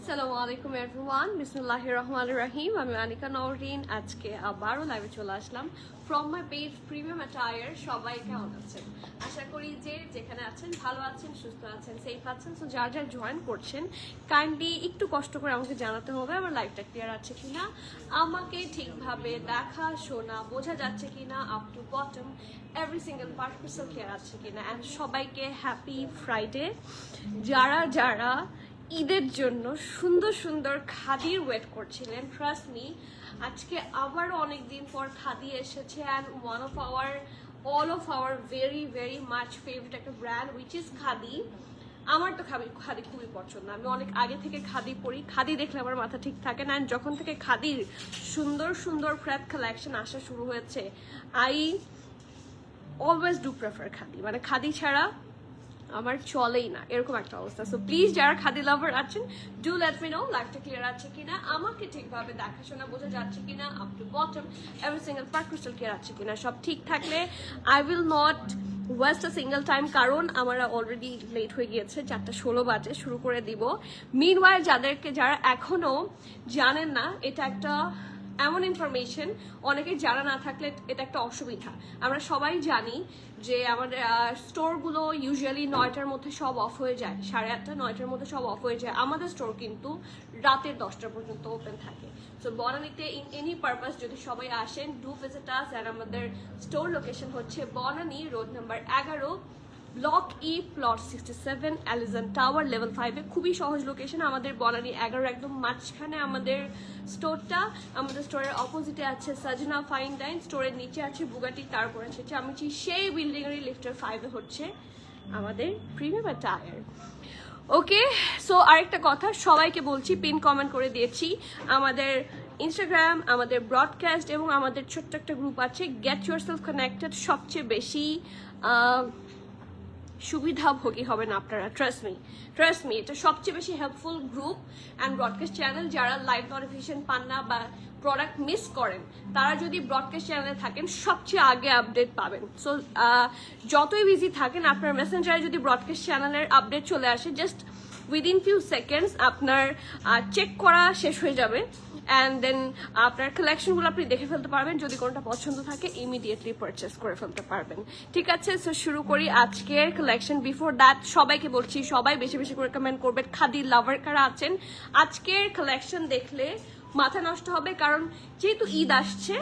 আসসালামু আলাইকুম এভরিওয়ান, বিসমিল্লাহির রহমানির রহিম। আমি আনিকা নওরিন। আজকে আবারও লাইভে চলে আসলাম from my page premium attire. সবাই কেমন আছেন? আশা করি যে যেখানে আছেন ভালো আছেন, সুস্থ আছেন, সেফ আছেন। সো যার যার জয়েন করছেন কাইন্ডলি একটু কষ্ট করে আমাকে জানাতে হবে আমার লাইভটা ক্লিয়ার আছে কিনা, আমাকে ঠিকভাবে দেখা শোনা বোঝা যাচ্ছে কিনা, up to bottom every single part crystal clear আছে কিনা। অ্যান্ড সবাইকে হ্যাপি ফ্রাইডে। যারা যারা ঈদের জন্য সুন্দর সুন্দর খাদির ওয়েট করছিলেন, ট্রাস্ট মি আজকে আবারও অনেক দিন পর খাদি এসেছে। And one of our all of our very very much favourite একটা ব্র্যান্ড উইচ ইজ খাদি। আমার তো খাদি খুবই পছন্দ, আমি অনেক আগে থেকে খাদি পরি, খাদি দেখলে আমার মাথা ঠিক থাকে না। অ্যান্ড যখন থেকে খাদির সুন্দর সুন্দর ক্র্যাপ কালেকশন আসা শুরু হয়েছে, I always do prefer khadi. মানে খাদি ছাড়া আমার চলেই না, এরকম একটা অবস্থা। সো প্লিজ যারা খাদি লাভার আছেন, ডু লেট মি নো লাইফটা ক্লিয়ার আছে কিনা, আমাকে ঠিকভাবে দেখাশোনা বোঝা যাচ্ছে কিনা, up to bottom every single part crystal clear আছে কিনা। সব ঠিক থাকলে I will not waste a single time, কারণ আমরা অলরেডি লেট হয়ে গিয়েছে, 4:16 বাজে, শুরু করে দিব। মিনওয়াইল যারা এখনো জানেন না, এটা একটা এমন ইনফরমেশন অনেকে জানা না থাকলে এটা একটা অসুবিধা। আমরা সবাই জানি যে আমাদের স্টোরগুলো ইউজুয়ালি 9টার মধ্যে সব অফ হয়ে যায়, 8:30 9টার মধ্যে সব অফ হয়ে যায়। আমাদের স্টোর কিন্তু রাতের 10টা পর্যন্ত ওপেন থাকে। সো বনানীতে ইন এনি পারপাস যদি সবাই আসেন, ডু ভিজিট আস। আর আমাদের স্টোর লোকেশন হচ্ছে Banani road number 11, block E, plot 67, Allison tower, level 5-এ। খুবই সহজ লোকেশন, আমাদের বনানী 11 একদম মাঝখানে আমাদের স্টোরটা। আমাদের স্টোরের অপোজিটে আছে সাজনা ফাইন ডাইন, স্টোরের নিচে আছে বুগাটি, তারপর আছে চামিচি। সেই বিল্ডিংয়েরই লিফটের 5-এ হচ্ছে আমাদের প্রিমিয়াম অ্যাটায়ার। ওকে, সো আরেকটা কথা সবাইকে বলছি, পিন কমেন্ট করে দিয়েছি, আমাদের ইনস্টাগ্রাম, আমাদের ব্রডকাস্ট এবং আমাদের ছোট্ট একটা গ্রুপ আছে, গেট ইউরসেলফ কানেক্টেড। সবচেয়ে বেশি সুবিধাভোগী হবেন আপনারা, ট্রাস্ট মি এটা সবচেয়ে বেশি helpful group and broadcast channel. যারা লাইভ নোটিফিকেশন পান না বা প্রোডাক্ট মিস করেন, তারা যদি ব্রডকাস্ট চ্যানেলে থাকেন সবচেয়ে আগে আপডেট পাবেন। সো যতই বিজি থাকেন, আপনার মেসেঞ্জারে যদি ব্রডকাস্ট চ্যানেলের আপডেট চলে আসে, জাস্ট উইদিন ফিউ সেকেন্ডস আপনার চেক করা শেষ হয়ে যাবে। অ্যান্ড দেন আপনার কালেকশনগুলো আপনি দেখে ফেলতে পারবেন, যদি কোনটা পছন্দ থাকে ইমিডিয়েটলি পারচেস করে ফেলতে পারবেন। ঠিক আছে, সো শুরু করি আজকের কালেকশন। বিফোর দ্যাট সবাইকে বলছি, সবাই বেশি বেশি করে কমেন্ট করবেন। খাদি লাভার কারা আছেন, আজকের কালেকশন দেখলে মাথা নষ্ট হবে, কারণ যেহেতু ঈদ আসছে,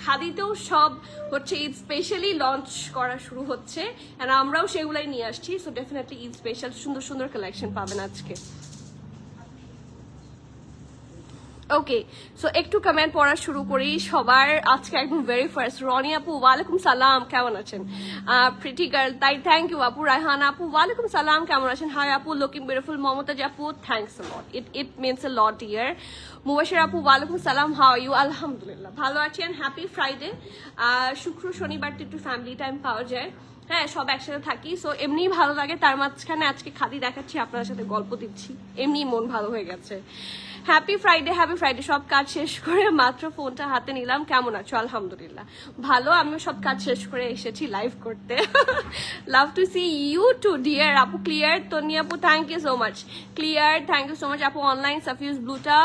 খাদিতেও সব হচ্ছে ঈদ স্পেশালি লঞ্চ করা শুরু হচ্ছে, আর আমরাও সেগুলাই নিয়ে আসছি। সো ডেফিনেটলি ঈদ স্পেশাল সুন্দর সুন্দর কালেকশন পাবেন আজকে। ওকে, সো একটু কমেন্ট পড়া শুরু করি সবার। আজকে একদম ভেরি ফার্স্ট রনি আপু, ওয়ালাইকুম সালাম, কেমন আছেন? প্রিটি গার্ল, তাই থ্যাংক ইউ আপু। রায়হান আপু, ওয়ালাইকুম সালাম, কেমন আছেন? হাই আপু, লুকিং বিউটিফুল। মমতাজ আপু, thanks a lot, it means a lot ইয়ার। মুবাশির আপু, ওয়ালাইকুম সালাম, হাউ আর ইউ? আলহামদুলিল্লাহ ভালো আছি, অ্যান্ড হ্যাপি ফ্রাইডে। শুক্র শনিবার তো একটু ফ্যামিলি টাইম পাওয়া যায়, হ্যাঁ, সব একসাথে থাকি, সো এমনিই ভালো লাগে। তার মাঝখানে আজকে খাদি দেখাচ্ছি, আপনার সাথে গল্প দিচ্ছি, এমনি মন ভালো হয়ে গেছে। Happy Friday, happy Friday. সব কাজ শেষ করে মাত্র ফোনটা হাতে নিলাম। কেমন আছো? আলহামদুলিল্লাহ ভালো, আমিও সব কাজ শেষ করে এসেছি লাইভ করতে। Love to see you too dear আপু। ক্লিয়ার তনি আপু, thank you so much. Clear, thank you so much আপু। অনলাইন সাফিউজ ব্লুটা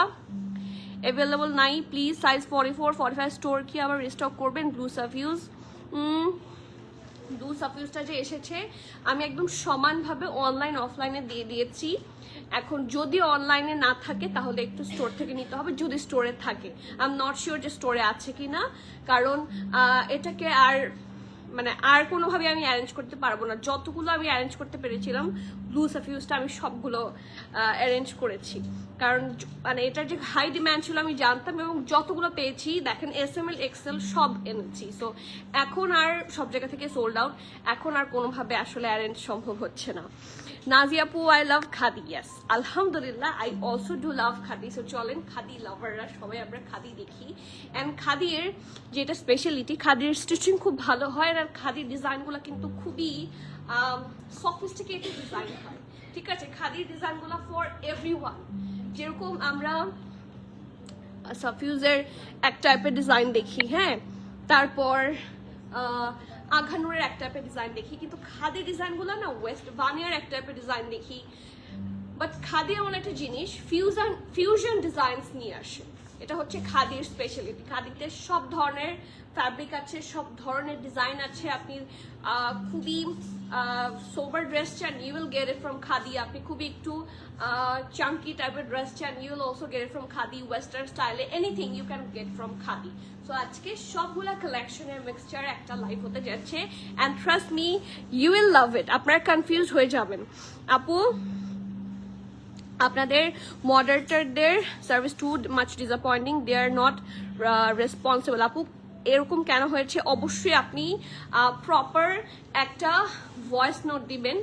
অ্যাভেলেবল নাই প্লিজ, সাইজ 44 45 স্টোর কি আবার রিস্টক করবেন? ব্লু সাফিউজ, ব্লু সাফিউজটা যে এসেছে আমি একদম সমানভাবে অনলাইন অফলাইনে দিয়ে দিয়েছি। এখন যদি অনলাইনে না থাকে তাহলে একটু স্টোর থেকে নিতে হবে, যদি স্টোরে থাকে। আই এম নট শিওর যে স্টোরে আছে কিনা, কারণ এটাকে আর কোনোভাবে আমি অ্যারেঞ্জ করতে পারবো না। যতগুলো আমি অ্যারেঞ্জ করতে পেরেছিলাম ব্লু সাফিউজটা আমি সবগুলো অ্যারেঞ্জ করেছি, কারণ মানে এটার যে হাই ডিম্যান্ড ছিল আমি জানতাম, এবং যতগুলো পেয়েছি দেখেন SML XL সব এনেছি। সো এখন আর সব জায়গা থেকে সোল্ড আউট, এখন আর কোনোভাবে আসলে অ্যারেঞ্জ সম্ভব হচ্ছে না। নাজিয়াপু, আই লাভ খাদি। ইয়াস, আলহামদুলিল্লাহ, I also do love khadi. So চলেন খাদি লাভাররা সবাই আমরা খাদি দেখি। অ্যান্ড খাদির যেটা স্পেশালিটি, খাদির স্টিচিং খুব ভালো হয়, আর খাদির ডিজাইনগুলো কিন্তু খুবই সফিস্টিকেটেড ডিজাইন হয়। ঠিক আছে, খাদির ডিজাইনগুলো ফর এভরিওয়ান। যেরকম আমরা সাফিউজের এক টাইপের ডিজাইন দেখি, হ্যাঁ, তারপর আঘানুরের এক টাইপের ডিজাইন দেখি, কিন্তু খাদি ডিজাইনগুলো না ওয়েস্ট বানিয়ার এক টাইপের ডিজাইন দেখি। বাট খাদি এমন একটা জিনিস ফিউশন ডিজাইনস নিয়ে আসে, এটা হচ্ছে খাদির স্পেশালিটি। খাদিতে সব ধরনের ফ্যাব্রিক আছে, সব ধরনের ডিজাইন আছে। আপনি খুবই সোবার ড্রেস চান, you will get it from Khadi. আপনি খুবই একটু চাঙ্কি টাইপের ড্রেস চান, you will also get it from Khadi. Western স্টাইলে anything you can get from Khadi. So আজকে সবগুলা কালেকশনের মিক্সচার একটা লাইভ হতে যাচ্ছে, and trust me you will love it. আপনারা কনফিউজ হয়ে যাবেন। আপু আপনাদের মডারেটরদের service too much disappointing, they are not responsible. আপু এরকম কেন হয়েছে? অবশ্যই আপনি প্রপার একটা ভয়েস নোট দিবেন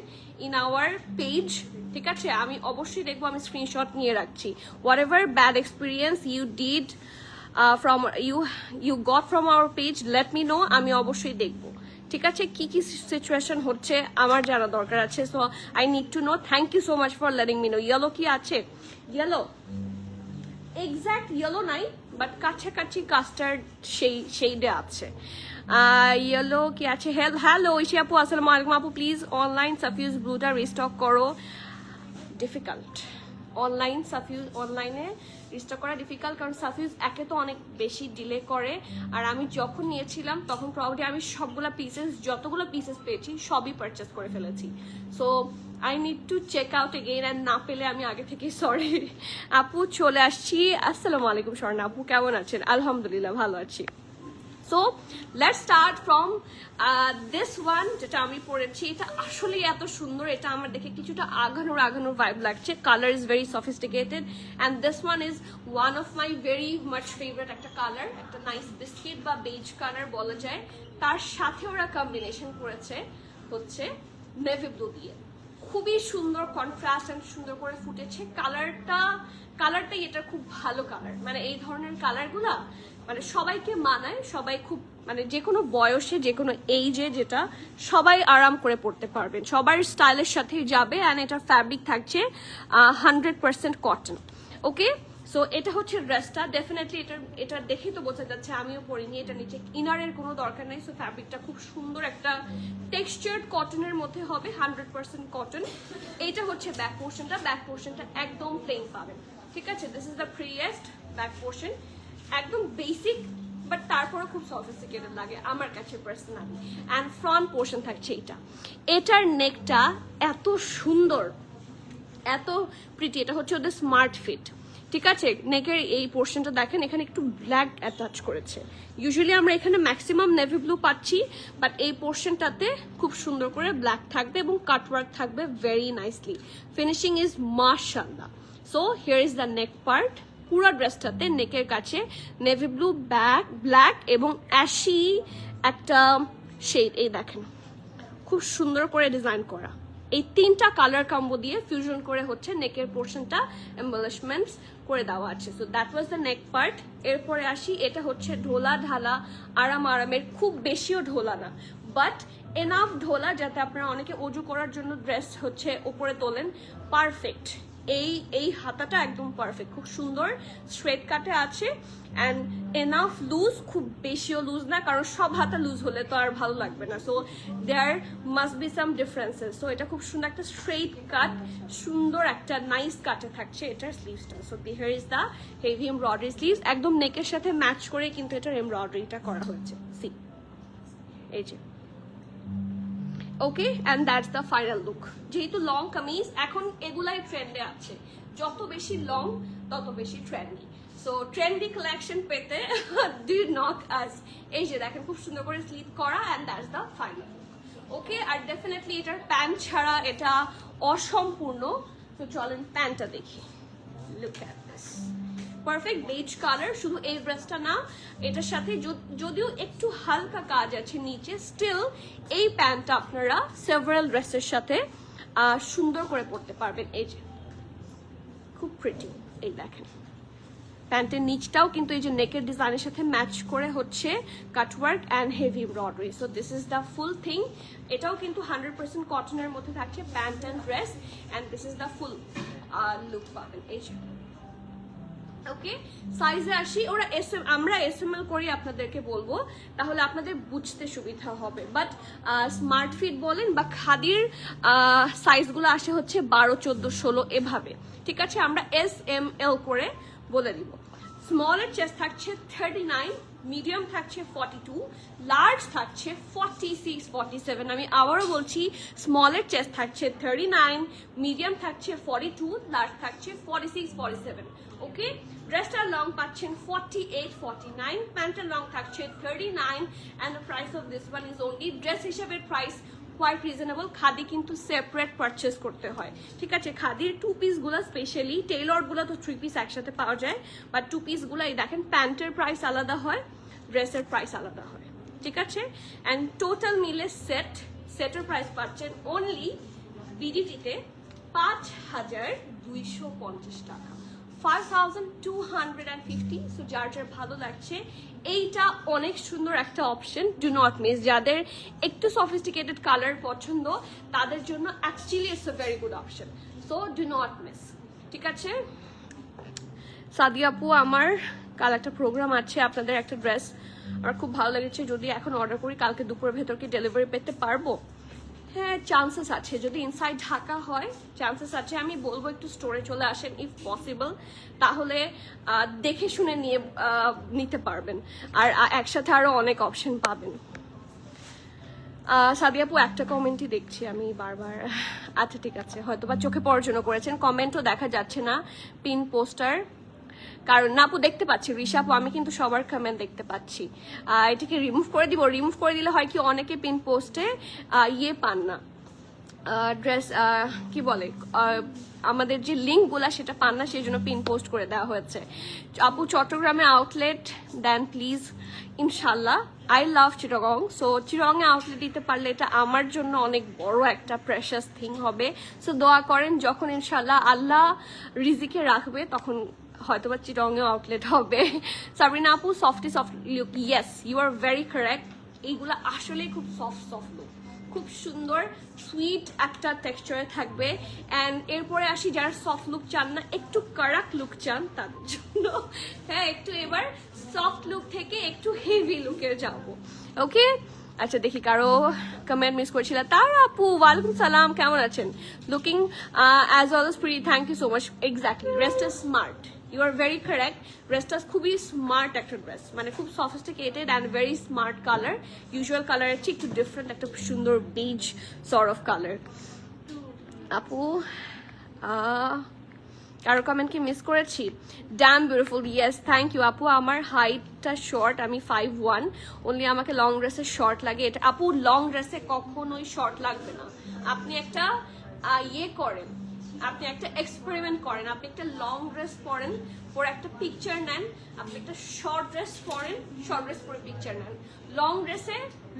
ইন আওয়ার পেজ, ঠিক আছে? আমি অবশ্যই দেখবো, আমি স্ক্রিনশট নিয়ে রাখছি। Whatever bad experience you did from you got from our page, let me know, আমি অবশ্যই দেখবো, ঠিক আছে? কি কি সিচুয়েশন হচ্ছে আমার জানা দরকার আছে। So I need to know. Thank you so much for letting me know. Yellow কি আছে? ইয়েলো এক্সাক্ট ইয়েলো নাই, বাট কাছাকাছি কাস্টার্ড সেইডে আছে। ইয়েলো কি আছে? হ্যালো ঐশী আপু, আসসালামু আলাইকুম আপু। প্লিজ অনলাইন সাফিউজ ব্লুটা রিস্টক করো। ডিফিকাল্ট অনলাইনে রিস্টক করা ডিফিকাল্ট, কারণ সাফিউজ একে তো অনেক বেশি ডিলে করে, আর আমি যখন নিয়েছিলাম তখন প্রবাবলি আমি যতগুলো পিসেস পেয়েছি সবই পারচেস করে ফেলেছি। So I need to check out again, and না পেলে আমি আগে থেকে সরি। আপু চলে আসছি। আসসালামু আলাইকুম স্বর্ণা আপু, কেমন আছেন? আলহামদুলিল্লাহ ভালো আছি। So let's start from this one, যেটা আমি পরেছি। এটা আসলে এত সুন্দর, এটা আমার দেখে কিছুটা আগানোর ভাইব লাগছে। Colour is very sophisticated, and this one is one of my very much favourite একটা কালার, একটা নাইস বিস্কিট বা বেজ কালার বলা যায়। তার সাথে ওরা কম্বিনেশন করেছে হচ্ছে নেভি ব্লু দিয়ে, খুবই সুন্দর কন্ট্রাস্ট অ্যান্ড সুন্দর করে ফুটেছে। কালারটাই এটা খুব ভালো কালার, মানে এই ধরনের কালারগুলা মানে সবাইকে মানায়, সবাই খুব মানে যে কোনো বয়সে যে কোনো এইজে যেটা সবাই আরাম করে পড়তে পারবেন, সবার স্টাইলের সাথেই যাবে। অ্যান্ড এটার ফ্যাব্রিক থাকছে 100% কটন। ওকে, সো এটা হচ্ছে ড্রেসটা। ডেফিনেটলি এটা দেখেই তো বোঝা যাচ্ছে, আমিও পরিনি। এটা নিচে ইনারের কোনো দরকার নেই। সো ফ্যাব্রিকটা খুব সুন্দর একটা টেক্সচার্ড কটনের মধ্যে হবে, 100% কটন। এইটা হচ্ছে ব্যাক পোর্শনটা একদম প্লেন পাবেন, ঠিক আছে? This is the prettiest back portion, একদম বেসিক, বাট তারপরে খুব সফিস্টিকেটেড লাগে আমার কাছে পার্সোনালি। অ্যান্ড ফ্রন্ট পোর্শন থাকছে এটার নেকটা এত সুন্দর, এত প্রিটি। এটা হচ্ছে ওদের স্মার্ট ফিট, ঠিক আছে? নেকের এই পোর্শনটা দেখেন, এখানে একটু ব্ল্যাক অ্যাটাচ করেছে। ইউজুয়ালি আমরা এখানে ম্যাক্সিমাম নেভি ব্লু পাচ্ছি, বাট এই পোর্শনটাতে খুব সুন্দর করে ব্ল্যাক থাকবে এবং কাটওয়ার্ক থাকবে ভেরি নাইসলি। ফিনিশিং ইজ মাশাআল্লাহ। So here is the neck part. পুরো ড্রেসটাতে নেকের কাছে নেভি ব্লু, ব্ল্যাক এবং অ্যাশি একটা শেড, এই দেখেন খুব সুন্দর করে ডিজাইন করা। এই তিনটা কালার কম্বো দিয়ে ফিউশন করে হচ্ছে নেকের পোর্শনটা এমবলিশমেন্টস করে দেওয়া আছে। So that was the neck part. এরপরে আসি, এটা হচ্ছে ঢোলা ঢালা আরামের, খুব বেশিও ঢোলা না, বাট এনাফ ঢোলা যাতে আপনারা অনেকে অজু করার জন্য ড্রেস হচ্ছে উপরে তোলেন। পারফেক্ট, এই হাতাটা একদম পারফেক্ট, খুব সুন্দর স্ট্রেট কাটে আছে। অ্যান্ড এনাফ লুজ, খুব বেশিও লুজ না, কারণ সব হাতা লুজ হলে তো আর ভালো লাগবে না। So there must be some differences. So এটা খুব সুন্দর একটা স্ট্রেট কাট, সুন্দর একটা নাইস কাটে থাকছে এটার স্লিভসটা। So here is the heavy embroidery sleeves, একদম নেকের সাথে ম্যাচ করে কিন্তু এটার এমব্রয়ডারিটা করা হয়েছে। সি এই যে, okay, and that's the final look. যেহেতু লং কামিজ এখন এগুলাই ট্রেন্ডে আছে, যত বেশি লং তত বেশি ট্রেন্ডি। সো ট্রেন্ডি কালেকশন পেতে ডু নট আস। এই যে দেখেন খুব সুন্দর করে স্লিভ করা, and that's the final look. Okay, আর ডেফিনেটলি এটার প্যান্ট ছাড়া এটা অসম্পূর্ণ। তো চলেন প্যান্টটা দেখি। Look at this perfect beige colour. শুধু এই ড্রেসটা না, এটার সাথে যদিও একটু হালকা কাজ আছে নিচে, স্টিল এই প্যান্টটা আপনারা সেভারাল ড্রেসের সাথে সুন্দর করে পরতে পারবেন। এই যে খুব প্রিটি, এই দেখেন প্যান্টের নিচটাও কিন্তু এই যে নেকের ডিজাইনের সাথে ম্যাচ করে হচ্ছে cutwork and heavy embroidery. So this is the full thing. এটাও কিন্তু 100% কটনের মধ্যে থাকছে pant and dress, and this is the full look পাবেন। এই যে ওকে, সাইজে আসি, ওরা আমরা SML করি আপনাদেরকে বলবো, তাহলে আপনাদের বুঝতে সুবিধা হবে। বাট স্মার্ট ফিট বলেন বা খাদির সাইজগুলো আসে হচ্ছে 12, 14, 16 এভাবে, ঠিক আছে? আমরা SML করে বলে দিব। স্মলের চেস্ট থাকছে 39, মিডিয়াম থাকছে 42, লার্জ থাকছে 46, 47। আমি আবারও বলছি, স্মলের চেস্ট থাকছে 39, মিডিয়াম থাকছে 42, লার্জ থাকছে 46, 47। ওকে, ড্রেসটার লং পাচ্ছেন 48, 49, প্যান্টের লং থাকছে 39, and the price of this one is only, dress হিসাবে প্রাইস কোয়াইট রিজনেবল। খাদি কিন্তু সেপারেট পারচেস করতে হয়, ঠিক আছে? খাদির 2 পিসগুলো স্পেশালি, টেইলরগুলো তো 3 পিস একসাথে পাওয়া যায়, বাট 2 পিসগুলো এই দেখেন, প্যান্টের প্রাইস আলাদা হয়, ড্রেসের প্রাইস আলাদা হয়, ঠিক আছে? অ্যান্ড টোটাল মিলে সেটের প্রাইস পাচ্ছেন অনলি বিডিটিতে 5250 টাকা, 5250। সো যার যার ভালো লাগছে, এইটা অনেক সুন্দর একটা অপশন, ডু নট মিস। যাদের একটু সফিস্টিকেটেড কালার পছন্দ তাদের জন্য actually it's a very good option, so do not miss, ঠিক আছে? সাদিয়া আপু, আমার কাল একটা প্রোগ্রাম আছে, আপনাদের একটা ড্রেস আমার খুব ভালো লেগেছে, যদি এখন অর্ডার করি কালকে দুপুরের ভেতর কি ডেলিভারি পেতে পারবো? হ্যাঁ, চান্সেস আছে, যদি ইনসাইড ঢাকা হয় চান্সেস আছে। আমি বলবো একটু স্টোরে চলে আসেন ইফ পসিবল, তাহলে দেখে শুনে নিতে পারবেন, আর একসাথে আরো অনেক অপশন পাবেন। সাদিয়া আপু, একটা কমেন্টই দেখছি আমি বারবার। আচ্ছা ঠিক আছে, হয়তো বা চোখে পড়ার জন্য করেছেন, কমেন্টও দেখা যাচ্ছে না, পিন পোস্টার কারণ না আপু দেখতে পাচ্ছি। ঋষা আপু, আমি কিন্তু সবার কমেন্ট দেখতে পাচ্ছি, এটাকে রিমুভ করে দিব। রিমুভ করে দিলে হয় কি, অনেকে পিন পোস্টে পান না, ড্রেস কি বলে, আমাদের যে লিঙ্কগুলা সেটা পান না, সেই জন্য পিন পোস্ট করে দেওয়া হয়েছে। আপু, চট্টগ্রামে আউটলেট দেন প্লিজ। ইনশাল্লাহ, আই লাভ চিটাগং, সো চিটাগংয়ে আউটলেট দিতে পারলে এটা আমার জন্য অনেক বড় একটা প্রেশাস থিং হবে। সো দোয়া করেন, যখন ইনশাল্লাহ আল্লাহ রিজিকে রাখবে তখন হয়তোবা চিটাগংয়ে আউটলেট হবে। সাবরিনা আপু, soft look, yes you are very correct. এইগুলো আসলে খুব সফট লুক, খুব সুন্দর সুইট একটা টেক্সচারে থাকবে। অ্যান্ড এরপরে আসি, যারা সফট লুক চান না, একটু কারাক লুক চান তাদের জন্য, হ্যাঁ একটু এবার সফট লুক থেকে একটু হেভি লুকে যাবো। ওকে, আচ্ছা দেখি কারো কমেন্ট মিস করছিল। তার আপু, ওয়ালাইকুম সালাম, কেমন আছেন? Looking as always pretty, thank you so much. Exactly, ড্রেসটা smart, you are very correct. ড্রেসটা খুবই স্মার্ট একটা ড্রেস, মানে খুব sophisticated and very smart colour, usual কালারের চেয়ে একটু ডিফারেন্ট একটা সুন্দর বেজ সর্ট অফ কালার। আপু, কারো কমেন্ট কি মিস করেছি? Damn beautiful, yes thank you আপু। আমার হাইটটা শর্ট, আমি 5'1", অনলি আমাকে লং ড্রেসের শর্ট লাগে। এটা আপু, লং ড্রেসে কখনোই শর্ট লাগবে না। আপনি একটা করেন, আপনি একটা এক্সপেরিমেন্ট করেন, আপনি একটা লং ড্রেস পরেন, পরে একটা পিকচার নেন, আপনি একটা শর্ট ড্রেস পরেন, শর্ট ড্রেস পরে পিকচার নেন। লং ড্রেসে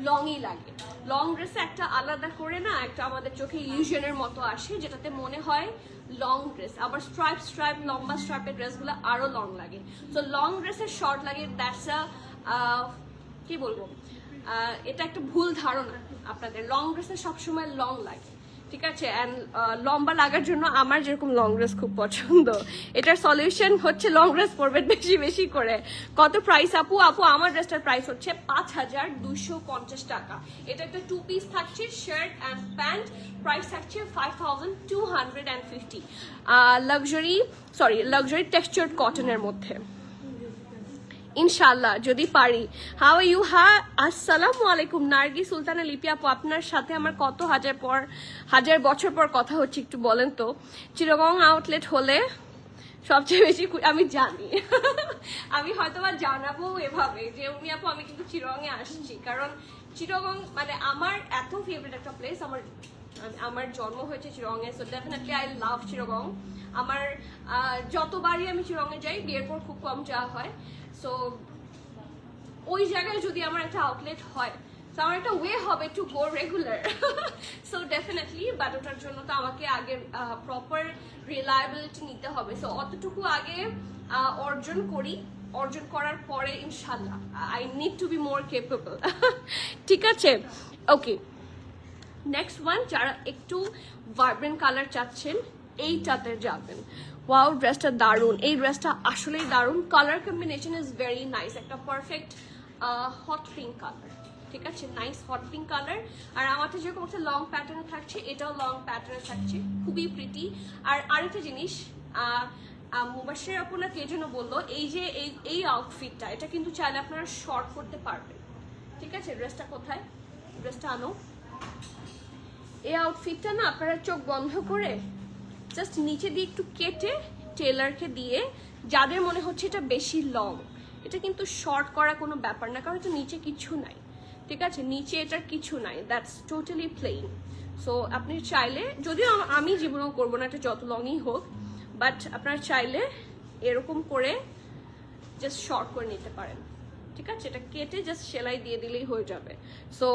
লংই লাগে, লং ড্রেসে একটা আলাদা করে না, একটা আমাদের চোখে ইলিউশনের মতো আসে, যেটাতে মনে হয় লং ড্রেস। আবার স্ট্রাইপ লম্বা স্ট্রাইপের ড্রেসগুলো আরো লং লাগে। সো লং ড্রেসের শর্ট লাগে, দ্যাটস কি বলবো, এটা একটা ভুল ধারণা আপনাদের। লং ড্রেসে সবসময় লং লাগে, ঠিক আছে? অ্যান্ড লম্বা লাগার জন্য আমার যেরকম লং ড্রেস খুব পছন্দ, এটার সলিউশন হচ্ছে লং ড্রেস পরবেন বেশি বেশি করে। কত প্রাইস আপু? আপু, আমার ড্রেসটার প্রাইস হচ্ছে 5250 টাকা। এটা একটা 2 পিস থাকছে, শার্ট অ্যান্ড প্যান্ট, প্রাইস থাকছে 5250। লাক্সারি টেক্সচার্ড কটনের মধ্যে ইনশাল্লাহ যদি পারি। How are you? হ্যাঁ, আসসালামু আলাইকুম নার্গি সুলতানা লিপি আপু, আপনার সাথে আমার কত হাজার বছর পর কথা হচ্ছে, একটু বলেন তো। চিটাগং আউটলেট হলে সবচেয়ে বেশি আমি জানি আমি হয়তোবা জানাবো এভাবে যে উনি আপু আমি কিন্তু চিটাগংয়ে আসছি, কারণ চিটাগং মানে আমার এত ফেভারিট একটা প্লেস। আমার জন্ম হয়েছে চিটাগংয়ে, so definitely I love Chittagong. আমার যতবারই আমি চিটাগংয়ে যাই, বিয়ের পর খুব কম যাওয়া হয়। সো ওই জায়গায় যদি আমার একটা আউটলেট হয়, তো আমার একটা ওয়ে হবে to go regular. So definitely, but ওটার জন্য তো আমাকে আগে প্রপার রিলায়েবিলিটি নিতে হবে। সো অতটুকু আগে অর্জন করার পরে ইনশাল্লাহ I need two be more capable. ঠিক আছে, ওকে। নেক্সট ওয়ান, যারা একটু ভাইব্রেন্ট কালার চাচ্ছেন, এইটাতে যাবেন। ওয়াও, ড্রেসটা দারুণ, এই ড্রেসটা আসলেই দারুণ। Colour combination is very nice, একটা পারফেক্ট হট পিঙ্ক কালার, ঠিক আছে, নাইস হট পিঙ্ক কালার। আর আমারটা যেরকম একটা লং প্যাটার্নে থাকছে, এটাও লং প্যাটার্নে থাকছে, খুবই প্রিটি। আর আরেকটা জিনিস, মুবাশির আপু না কে যেন বললো, এই যে এই আউটফিটটা, এটা কিন্তু চাইলে আপনারা শর্ট করতে পারবেন, ঠিক আছে। ড্রেসটা কোথায়, ড্রেসটা আনো। এই আউটফিটটা না আপনারা চোখ বন্ধ করে জাস্ট নিচে দিয়ে একটু কেটে টেলারকে দিয়ে, যাদের মনে হচ্ছে এটা বেশি লং, এটা কিন্তু শর্ট করা কোনো ব্যাপার না, কারণ এটা নিচে কিছু নাই, ঠিক আছে, নিচে এটার কিছু নাই, দ্যাটস টোটালি প্লেন। সো আপনি চাইলে, যদিও আমি জীবনেও করবো না এটা যত লংই হোক, বাট আপনারা চাইলে এরকম করে জাস্ট শর্ট করে নিতে পারেন, ঠিক আছে, এটা কেটে জাস্ট সেলাই দিয়ে দিলেই হয়ে যাবে। So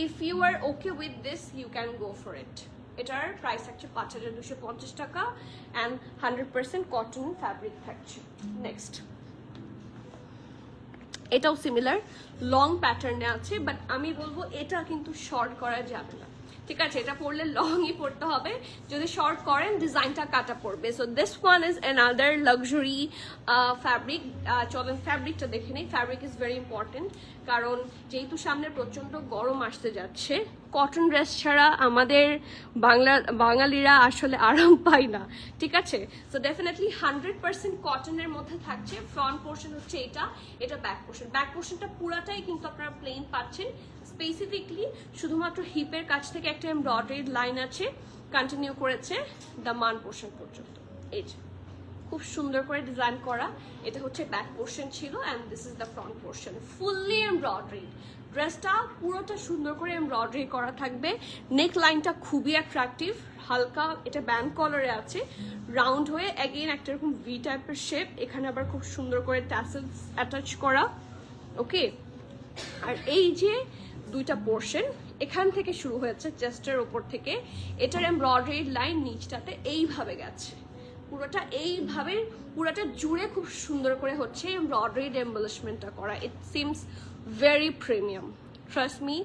if you are okay with this, you can go for it. এটার প্রাইস থাকছে 5250 টাকা অ্যান্ড 100% কটন ফ্যাব্রিক থাকছে। নেক্সট, এটাও সিমিলার লং প্যাটার্নে আছে, বাট আমি বলবো এটা কিন্তু শর্ট করা যাবে না, ঠিক আছে, এটা পরলে লংই পরতে হবে, যদি শর্ট করেন ডিজাইনটা কাটা পড়বে। So this one is another luxury fabric. চলেন ফ্যাব্রিকটা দেখে নিই। ফ্যাব্রিক ইজ ভেরি ইম্পর্টেন্ট, কারণ যেহেতু সামনে প্রচণ্ড গরম আসতে যাচ্ছে, কটন ড্রেস ছাড়া আমাদের বাঙালিরা আসলে আরাম পায় না, ঠিক আছে। সো ডেফিনেটলি 100% কটনের মধ্যে থাকছে। ফ্রন্ট পোর্শন হচ্ছে এটা ব্যাক পোর্শন। ব্যাক পোর্শনটা পুরাটাই কিন্তু আপনারা প্লেন পাচ্ছেন, স্পেসিফিকলি শুধুমাত্র হিপের কাছ থেকে একটা এমব্রয়ডারিড লাইন আছে, কন্টিনিউ করেছে দামান পোর্শন পর্যন্ত। এই যে খুব সুন্দর করে ডিজাইন করা, এটা হচ্ছে ব্যাক পোর্শন ছিল, and this is the front portion, fully embroidered. ড্রেসটা পুরোটা সুন্দর করে এমব্রয়ডারি করা থাকবে। নেক লাইনটা খুবই অ্যাট্রাকটিভ, হালকা, এটা ব্যান্ড কলারে আছে, রাউন্ড হয়ে অ্যাগেন একটা এরকম ভি টাইপের শেপ, এখানে আবার খুব সুন্দর করে ট্যাসেলস অ্যাটাচ করা, ওকে। আর এই যে দুইটা পোর্শন এখান থেকে শুরু হয়েছে চেস্টের ওপর থেকে, এটার এমব্রয়ডারিড লাইন নিচটাতে এইভাবে গেছে, পুরোটা এইভাবে পুরোটা জুড়ে খুব সুন্দর করে হচ্ছে এমব্রয়ডারিড এম্বলিশমেন্টটা করা। It seems very premium, trust me,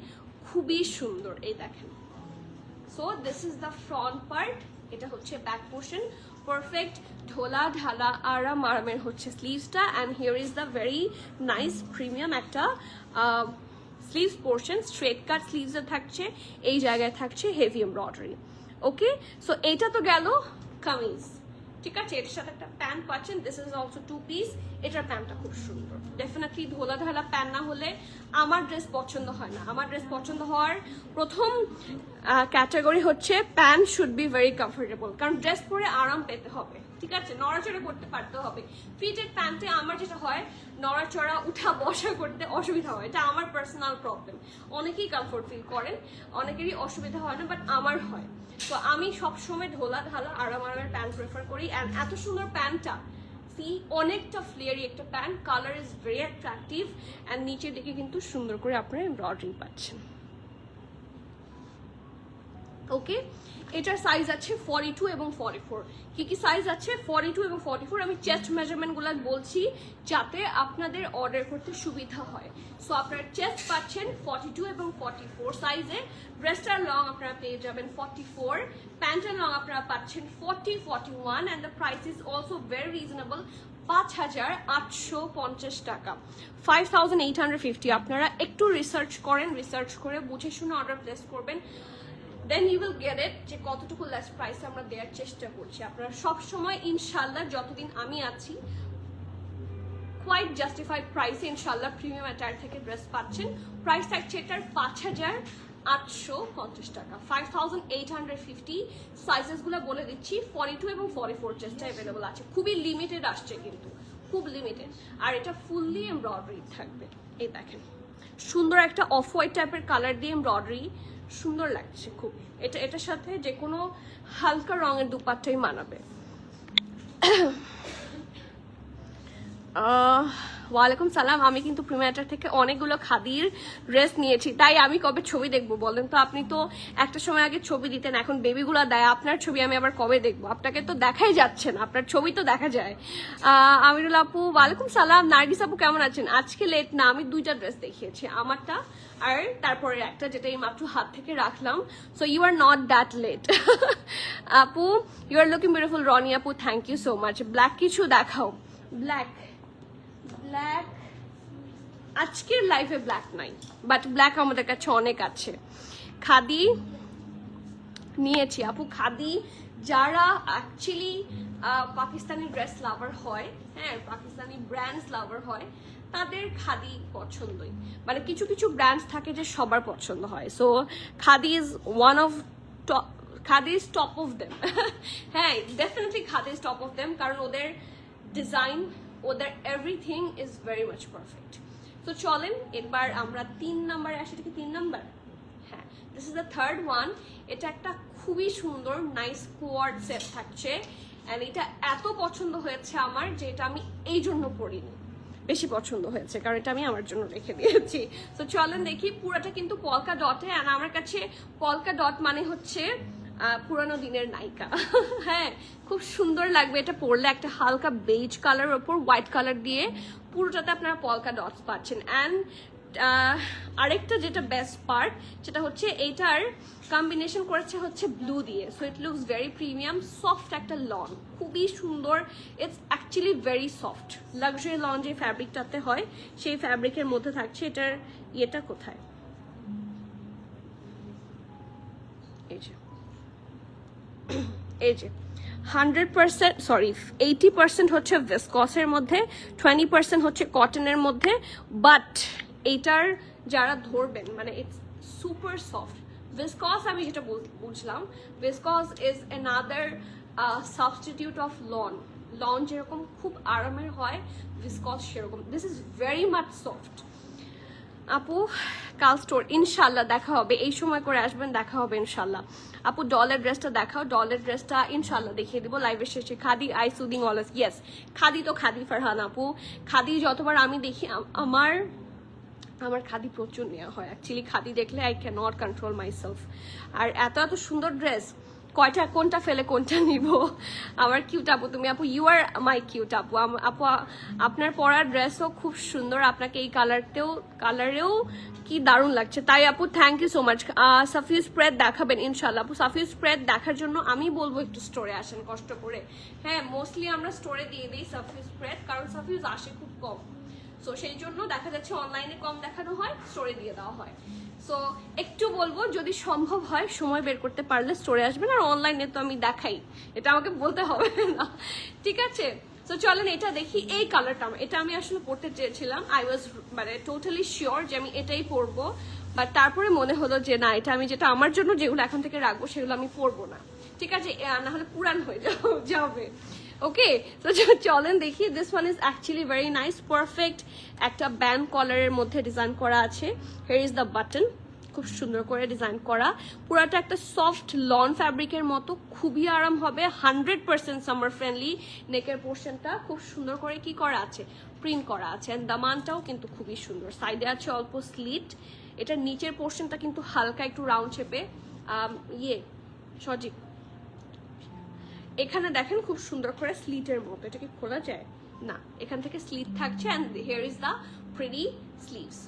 খুবই সুন্দর। এই দেখেন, so this is the front part, এটা হচ্ছে ব্যাক পোর্শন, পারফেক্ট ঢোলা ঢালা আরামের হচ্ছে স্লিভসটা, and here is the very nice premium একটা স্লিভস পোর্শন, স্ট্রেট কাট স্লিভসে থাকছে, এই জায়গায় থাকছে হেভি এমব্রয়ডারি, ওকে। সো এইটা তো গেল কামিজ, ঠিক আছে, এটার সাথে একটা প্যান্ট পাচ্ছেন, দিস ইজ অলসো 2 পিস। এটার প্যান্টটা খুব সুন্দর, ডেফিনেটলি ধোলা ঢালা প্যান্ট না হলে আমার ড্রেস পছন্দ হয় না। আমার ড্রেস পছন্দ হওয়ার প্রথম ক্যাটাগরি হচ্ছে pant should be very comfortable, কারণ ড্রেস পরে আরাম পেতে হবে, ঠিক আছে, নড়াচড়া করতে পারতে হবে। ফিটেড প্যান্টে আমার যেটা হয়, নড়াচড়া উঠা বসা করতে অসুবিধা হয়, এটা আমার পার্সোনাল প্রবলেম। অনেকেই কমফোর্ট ফিল করেন, অনেকেরই অসুবিধা হয় না, বাট আমার হয়। তো আমি সবসময় ঢোলা ঢালা আরামের প্যান্ট প্রেফার করি। অ্যান্ড এত সুন্দর প্যান্টটা, সি, অনেকটা ফ্লেয়ারি একটা pant, colour is very attractive, and নিচের দিকে কিন্তু সুন্দর করে আপনারা এমব্রয়ডারি পাচ্ছেন, ওকে। এটার সাইজ আছে 42 এবং 44। কি কি সাইজ আছে? 42 এবং 44। আমি চেস্ট মেজারমেন্টগুলো বলছি যাতে আপনাদের অর্ডার করতে সুবিধা হয়। সো আপনারা চেস্ট পাচ্ছেন 42 এবং 44 সাইজে, ড্রেসটার লং আপনারা পেয়ে যাবেন 44, প্যান্টের লং আপনারা পাচ্ছেন 40, 41, and the price is also very reasonable, 5850 টাকা, 5850। আপনারা একটু রিসার্চ করেন, রিসার্চ করে বুঝে শুনে অর্ডার প্লেস করবেন, then you will get it, যে কতটুকু লেস প্রাইসে আমরা দেওয়ার চেষ্টা করছি। আপনারা সবসময় ইনশাল্লাহ, যতদিন আমি আছি, কোয়াইট জাস্টিফাইড প্রাইসে ইনশাল্লাহ প্রিমিয়াম অ্যাটায়ার থেকে ড্রেস পাচ্ছেন। প্রাইস থাকছে এটার 5850 টাকা, 5850। সাইজেসগুলো বলে দিচ্ছি, 42 এবং 44 চেস্টে অ্যাভেলেবল আছে, খুবই লিমিটেড আসছে কিন্তু, খুব লিমিটেড। আর এটা ফুললি এমব্রয়ডারি থাকবে, এই দেখেন সুন্দর একটা অফ হোয়াইট টাইপের কালার দিয়ে এমব্রয়ডারি, সুন্দর লাগছে খুব। এটার সাথে যে কোনো হালকা রঙের দুপাট্টাই মানাবে। ওয়ালাইকুম সালাম। আমি কিন্তু প্রিমিয়াটার থেকে অনেকগুলো খাদির ড্রেস নিয়েছি, তাই আমি কবে ছবি দেখবো বলেন তো? আপনি তো একটা সময় আগে ছবি দিতেন, এখন বেবিগুলো দেয়, আপনার ছবি আমি আবার কবে দেখবো? আপনাকে তো দেখাই যাচ্ছে না, আপনার ছবি তো দেখা যায়। আমিরুল আপু ওয়ালাইকুম সালাম। নার্গিস আপু কেমন আছেন? আজকে লেট না, আমি 2টা ড্রেস দেখিয়েছি, আমারটা আর তারপরে একটা যেটা এই মাত্র হাত থেকে রাখলাম। So you are not that late. আপু you are looking beautiful. Rony আপু thank you so much. Black কিছু দেখাও। ব্ল্যাক আজকের লাইফে ব্ল্যাক নাই, বাট ব্ল্যাক আমাদের কাছে অনেক আছে। খাদি নিয়েছি আপু। খাদি যারা অ্যাকচুয়ালি পাকিস্তানি ড্রেস লাভার হয়, হ্যাঁ পাকিস্তানি ব্র্যান্ডস লাভার হয়, তাদের খাদি পছন্দই। মানে কিছু কিছু ব্র্যান্ডস থাকে যে সবার পছন্দ হয়। So Khadi is one of Khadi is top of them. হ্যাঁ definitely Khadi is top of them, কারণ ওদের ডিজাইন, ওদের everything is very much perfect. তো চলেন এবার আমরা 3 নাম্বারে আসি। এটা কি 3 নাম্বার? হ্যাঁ, this is the third one. এটা একটা খুবই সুন্দর নাইস কোয়ার্ড সেট থাকছে, অ্যান্ড এটা এত পছন্দ হয়েছে আমার যে এটা আমি এই জন্য পরিনি, বেশি পছন্দ হয়েছে কারণ এটা আমি আমার জন্য রেখে দিয়েছি। তো চলেন দেখি। পুরাটা কিন্তু পলকা ডটে, আর আমার কাছে পলকা ডট মানে হচ্ছে পুরানো দিনের নায়িকা। হ্যাঁ খুব সুন্দর লাগবে এটা পরলে, একটা হালকা বেজ কালার ওপর হোয়াইট কালার দিয়ে পুরোটাতে আপনারা পলকা ডটস পাচ্ছেন। অ্যান্ড আরেকটা যেটা বেস্ট পার্ট সেটা হচ্ছে এইটার কম্বিনেশন করেছে হচ্ছে ব্লু দিয়ে। So it looks very premium, soft একটা লন, খুবই সুন্দর। It's actually very soft luxury loan যে ফ্যাব্রিকটাতে হয় সেই ফ্যাব্রিকের মধ্যে থাকছে। এটার ইয়েটা কোথায়? এই যে 100% সরি 80% হচ্ছে ভিসকসের মধ্যে, 20% হচ্ছে কটনের মধ্যে। বাট এইটার যারা ধরবেন মানে ইটস সুপার সফট। ভিসকস আমি যেটা বুঝলাম, viscose is another substitute of lawn. Lawn যেরকম খুব আরামের হয়, ভিসকস সেরকম। This is very much soft. আপু কাল স্টোর ইনশাল্লাহ দেখা হবে, এই সময় করে আসবেন, দেখা হবে ইনশাল্লাহ। আপু ডলের ড্রেসটা দেখাও। ডলের ড্রেসটা ইনশাল্লাহ দেখিয়ে দিব লাইভের শেষে। Khadi I soothing always, yes khadi তো খাদি ফারহান আপু। খাদি যতবার আমি দেখি আমার খাদি প্রচুর নেওয়া হয় অ্যাকচুয়ালি। খাদি দেখলে I can not control my self এত এত সুন্দর ড্রেস, কয়টা কোনটা ফেলে কোনটা নিব। আমার কিউট আপু তুমি। আপু ইউ আর মাই কিউট আপু। আপু আপনার পরার ড্রেসও খুব সুন্দর, আপনাকে এই কালারেও কি দারুণ লাগছে। তাই আপু থ্যাংক ইউ সো মাচ। সাফিউজ স্প্রেড দেখাবেন ইনশাল্লাহ। আপু সাফিউজ স্প্রেড দেখার জন্য আমি বলবো একটু স্টোরে আসেন কষ্ট করে। হ্যাঁ মোস্টলি আমরা স্টোরে দিয়ে দিই সাফিউজ স্প্রেড, কারণ সাফিউজ আসে খুব কম। সো সেই জন্য দেখা যাচ্ছে অনলাইনে কম দেখানো হয়, স্টোরে দিয়ে দেওয়া হয়। সো একটু বলবো যদি সম্ভব হয় সময় বের করতে পারলে স্টোরে আসবেন, আর অনলাইনে তো আমি দেখাই, এটা আমাকে বলতে হবে না, ঠিক আছে? সো চলেন এটা দেখি। এই কালারটা এটা আমি আসলে পরতে চেয়েছিলাম, আই ওয়াজ মানে টোটালি শিওর যে আমি এটাই পরবো, বাট তারপরে মনে হলো যে না, এটা আমি যেটা আমার জন্য যেগুলো এখন থেকে রাখবো সেগুলো আমি পরবো না, ঠিক আছে? না হলে পুরান হয়ে যাবে। ওকে তো চলেন দেখি। This one is actually very nice, perfect একটা ব্যান্ড কলারের মধ্যে ডিজাইন করা আছে। হিয়ার ইজ দ্য বাটন, খুব সুন্দর করে ডিজাইন করা। পুরাটা একটা সফট লন ফ্যাব্রিকের মতো, খুবই আরাম হবে, 100% সামার ফ্রেন্ডলি। নেকের পোর্শনটা খুব সুন্দর করে কি করা আছে, প্রিন্ট করা আছে। অ্যান্ড দামানটাও কিন্তু খুবই সুন্দর, সাইডে আছে অল্প স্লিট। এটার নিচের পোর্শনটা কিন্তু হালকা একটু রাউন্ড শেপে সজি এখানে দেখেন খুব সুন্দর করে স্লিটের মতো। এটা কি খোলা যায়? না, এখান থেকে স্লিট থাকছে। And here is the pretty sleeves.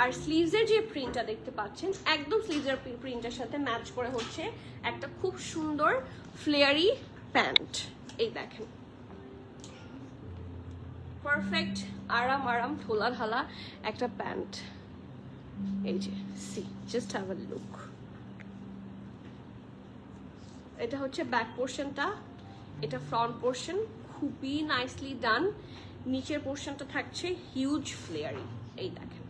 আর স্লিভসের যে প্রিন্টটা দেখতে পাচ্ছেন একদম স্লিভসের প্রিন্টের সাথে ম্যাচ করে হচ্ছে একটা খুব সুন্দর ফ্লেয়ারি প্যান্ট। এই দেখেন পারফেক্ট আরাম ঠোলা ঢালা একটা প্যান্ট। এই যে see just have a look. এটা হচ্ছে ব্যাক পোর্শনটা, এটা ফ্রন্ট পোর্শন, খুবই নাইসলি ডান। নিচের পোর্শনটা থাকছে হিউজ ফ্লেয়ারি। এই দেখেন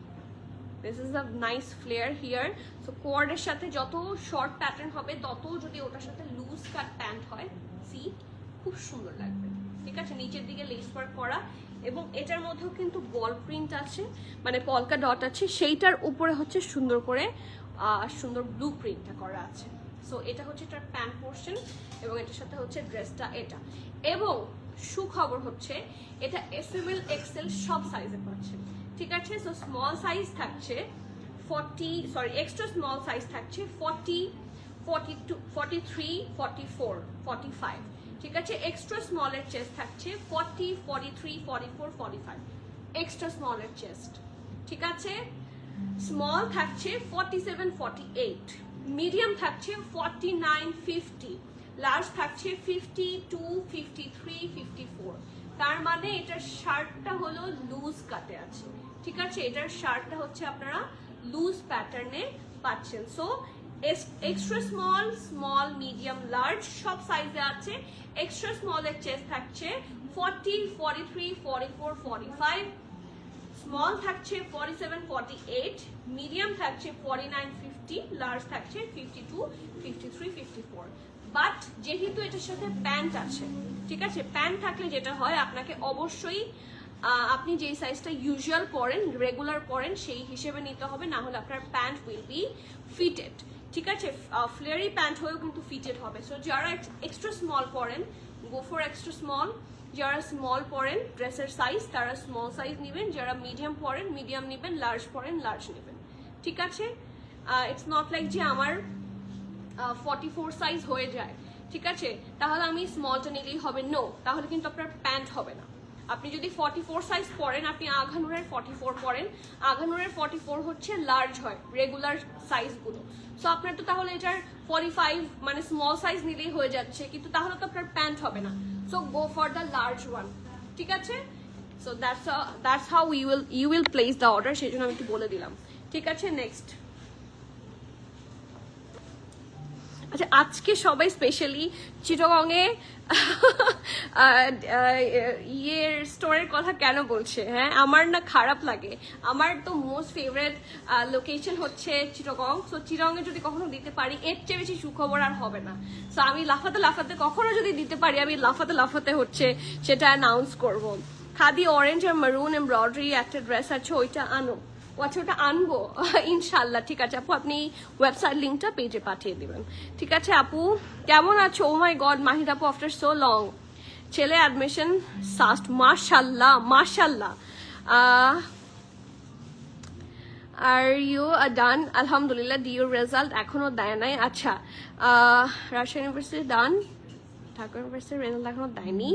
this is a nice flare here. So কোয়ার্ডের সাথে যত শর্ট প্যাটার্ন হবে তত যদি ওটার সাথে লুজ কাট প্যান্ট হয়, সি খুব সুন্দর লাগবে, ঠিক আছে? নিচের দিকে লেস ওয়ার্ক করা, এবং এটার মধ্যেও কিন্তু বল প্রিন্ট আছে, মানে পলকা ডট আছে, সেইটার উপরে হচ্ছে সুন্দর করে সুন্দর ব্লু প্রিন্টটা করা আছে। সো এটা হচ্ছে এটার প্যান্ট পোর্শন এবং এটার সাথে হচ্ছে ড্রেসটা এটা। এবং সুখবর হচ্ছে এটা এসএমএল এক্সেল সব সাইজে পাচ্ছেন, ঠিক আছে। সো স্মল সাইজ থাকছে 40, এক্সট্রা স্মল সাইজ থাকছে 40, 42, 43, 44, 45, ঠিক আছে। এক্সট্রা স্মলের চেস্ট থাকছে 40, 43, 44, 45, এক্সট্রা স্মলের চেস্ট, ঠিক আছে। স্মল থাকছে 47, 48, মিডিয়াম থাকছে 49, 50, লার্জ থাকছে 52, 53, 54। তার মানে এটার শার্টটা হলো লুজ কাটে আছে, ঠিক আছে। এটার শার্টটা হচ্ছে আপনারা লুজ প্যাটার্নে পাচ্ছেন। So extra small, small, medium, large সব সাইজে আছে। এক্সট্রা স্মলের চেস্ট থাকছে 40, 43, 44, 45, স্মল থাকছে 47, 48, মিডিয়াম থাকছে 49, 50, লার্জ থাকছে 52, 53, 54। বাট যেহেতু এটার সাথে প্যান্ট আছে, ঠিক আছে, প্যান্ট থাকলে যেটা হয় আপনাকে অবশ্যই আপনি যেই সাইজটা ইউজুয়াল পরেন, রেগুলার পরেন, সেই হিসেবে নিতে হবে, না হলে আপনার প্যান্ট উইল বি ফিটেড, ঠিক আছে। ফ্লেয়ারি প্যান্ট হয়েও কিন্তু ফিটেড হবে। সো যারা এক্সট্রা স্মল পরেন, গো ফর এক্সট্রা স্মল। যারা স্মল পরেন ড্রেসের সাইজ, তারা স্মল সাইজ নেবেন। যারা মিডিয়াম পরেন, মিডিয়াম নেবেন। লার্জ পরেন, লার্জ নেবেন, ঠিক আছে। ইটস নট লাইক যে আমার 44 সাইজ হয়ে যায়, ঠিক আছে, তাহলে আমি স্মলটা নিলেই হবে, নো, তাহলে কিন্তু আপনার প্যান্ট হবে না। আপনি যদি 44 সাইজ পরেন, আপনি আঘানুরের 44 পরেন, আঘানুরের 44 হচ্ছে লার্জ হয় রেগুলার সাইজগুলো। সো আপনার তো তাহলে এটার 45 মানে স্মল সাইজ নিলেই হয়ে যাচ্ছে, কিন্তু তাহলে তো আপনার প্যান্ট হবে না। So go for the large one, ঠিক আছে। So that's how you will place the order, সেই জন্য আমি একটু বলে দিলাম, ঠিক আছে। নেক্সট, আচ্ছা, আজকে সবাই স্পেশালি চিটাগংয়ে ইয়ের স্টোরের কথা কেন বলছে? হ্যাঁ, আমার না খারাপ লাগে। আমার তো মোস্ট ফেভারিট লোকেশন হচ্ছে চিটাগং। সো চিটাগংয়ে যদি কখনো দিতে পারি, এর চেয়ে বেশি সুখবর আর হবে না। সো আমি লাফাতে লাফাতে কখনো যদি দিতে পারি, আমি লাফাতে লাফাতে হচ্ছে সেটা অ্যানাউন্স করবো। খাদি অরেঞ্জ আর মারুন এমব্রয়ডারি একটা ড্রেস আছে, ওইটা আনো। আচ্ছা, ওটা আনবো ইনশাল্লাহ, ঠিক আছে আপু। আপনি ওয়েবসাইট লিঙ্কটা পেজে পাঠিয়ে দিবেন, ঠিক আছে আপু। কেমন আছো? ও মাই গড, মাহিদ আপু, আফটার সো লং। ছেলে অ্যাডমিশন সাস্ট, মাশাল্লাহ মাশাল্লাহ। Are you done? আলহামদুলিল্লাহ। ডিউর রেজাল্ট এখনো দেয় নাই? আচ্ছা, রাজশাহী ইউনিভার্সিটি ডান, ঢাকা ইউনিভার্সিটির রেজাল্ট এখনো দেয়নি।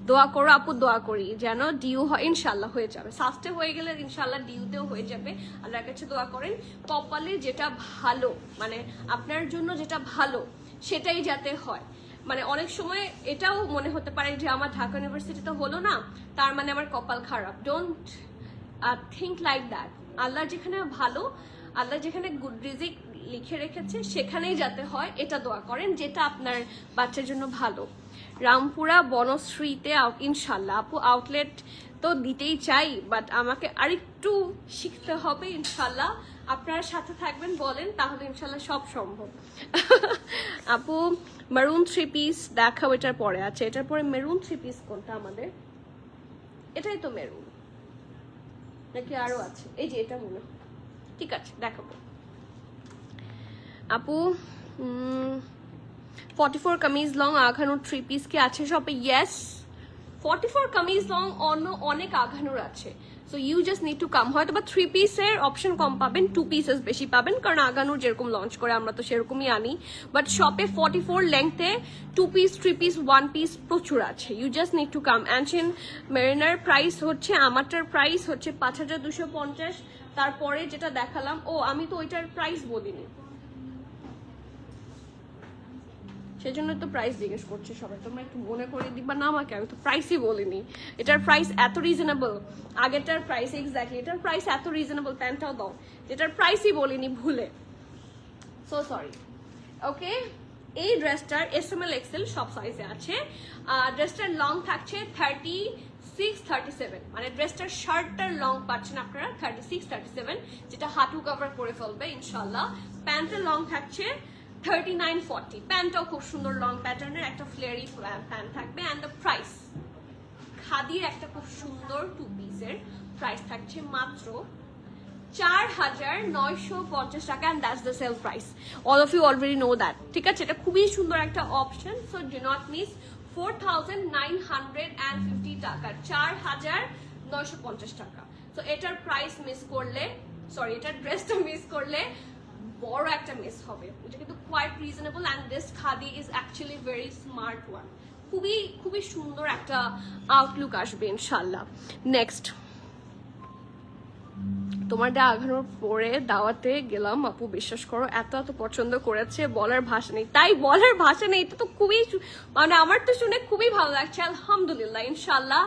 দোয়া করো আপু, দোয়া করি যেন ডিউ হয়, ইনশাল্লাহ হয়ে যাবে। সাস্টে হয়ে গেলে ইনশাল্লাহ ডিউতেও হয়ে যাবে। আল্লাহর কাছে দোয়া করেন কপালে যেটা ভালো, মানে আপনার জন্য যেটা ভালো সেটাই যাতে হয়। মানে অনেক সময় এটাও মনে হতে পারে যে আমার ঢাকা ইউনিভার্সিটিতে হলো না, তার মানে আমার কপাল খারাপ। Don't think like that. আল্লাহ যেখানে ভালো, আল্লাহ যেখানে গুড রিজিক লিখে রেখেছে সেখানেই যাতে হয়, এটা দোয়া করেন, যেটা আপনার বাচ্চার জন্য ভালো। রামপুরা বনশ্রীতে ইনশাল্লাহ আপু, আউটলেট তো দিতেই চাই, বাট আমাকে আরেকটু শিখতে হবে ইনশাল্লাহ। আপনারা সাথে থাকবেন বলেন, তাহলে ইনশাল্লাহ সব সম্ভব। আপু মেরুন 3 পিস দেখাও, এটার পরে আছে, এটার পরে মেরুন 3 পিস কোনটা আমাদের? এটাই তো মেরুন নাকি আরো আছে? এই যে এটা মনে হয়, ঠিক আছে দেখাবো আপু। 44 কামিজ লং আঘানুর 3 পিস কি আছে শপে? ইয়েস, 44 কামিজ লং অনেক আঘানুর আছে। So you just need to come. হয়তো বা 3 পিসের অপশন কম পাবেন, 2 পিসেস বেশি পাবেন, কারণ আঘানুর যেরকম লঞ্চ করে আমরা তো সেরকমই আনি। বাট শপে 44 লেংথে 2 পিস, 3 পিস, 1 পিস প্রচুর আছে। You just need to come. Ancient mariner price হচ্ছে, আমারটার প্রাইস হচ্ছে 5250। তারপরে যেটা দেখালাম, ও আমি তো ওইটার প্রাইস বলিনি, সেজন্য তো প্রাইস জিজ্ঞেস করছে সবাই। তোমরা একটু মনে করে দিবা না আমাকে, আমি তো প্রাইসই বলিনি। এটার প্রাইস এত রিজনেবল, আগেরটার প্রাইস এক্স্যাক্টলি, এটার প্রাইস এত রিজনেবল, প্যান্টটাও দাও, যেটার প্রাইসই বলিনি ভুলে, সো সরি। ওকে, এই ড্রেসটার এসএমএল এক্সেল সব সাইজে আছে। ড্রেসটার লং থাকছে 36, 37, মানে ড্রেসটার শার্টটার লং পাচ্ছেন আপনারা 36, 37, যেটা হাঁটু কভার করে ফেলবে ইনশাল্লাহ। প্যান্টের লং থাকছে 39, 40। প্যান্টটাও খুব সুন্দর লং প্যাটার্নের একটা ফ্লেয়ারি প্যান্ট থাকবে। অ্যান্ড দ্য প্রাইস, খাদির একটা খুব সুন্দর 2 পিসের প্রাইস থাকছে মাত্র 4,950 টাকা, and that's the sale price. All of you already know that. ঠিক আছে, এটা খুবই সুন্দর একটা option, so do not miss. 4,950 টাকা, 4,950 টাকা। তো এটার প্রাইস মিস করলে, সরি এটার ড্রেসটা মিস করলে বড় একটা মিস হবে। এটা কিন্তু quite reasonable, and this khadi is actually very smart one. খুবই খুবই সুন্দর একটা আউটলুক আসবে ইনশাল্লাহ। নেক্সট, তোমার আঘানোর পরে দাওয়াতে গেলাম আপু, বিশ্বাস করো এত এত পছন্দ করেছে, বলার ভাষা নেই। তাই বলার ভাষা নেই, এটা তো খুবই মানে আমার তো শুনে খুবই ভালো লাগছে, আলহামদুলিল্লাহ। ইনশাল্লাহ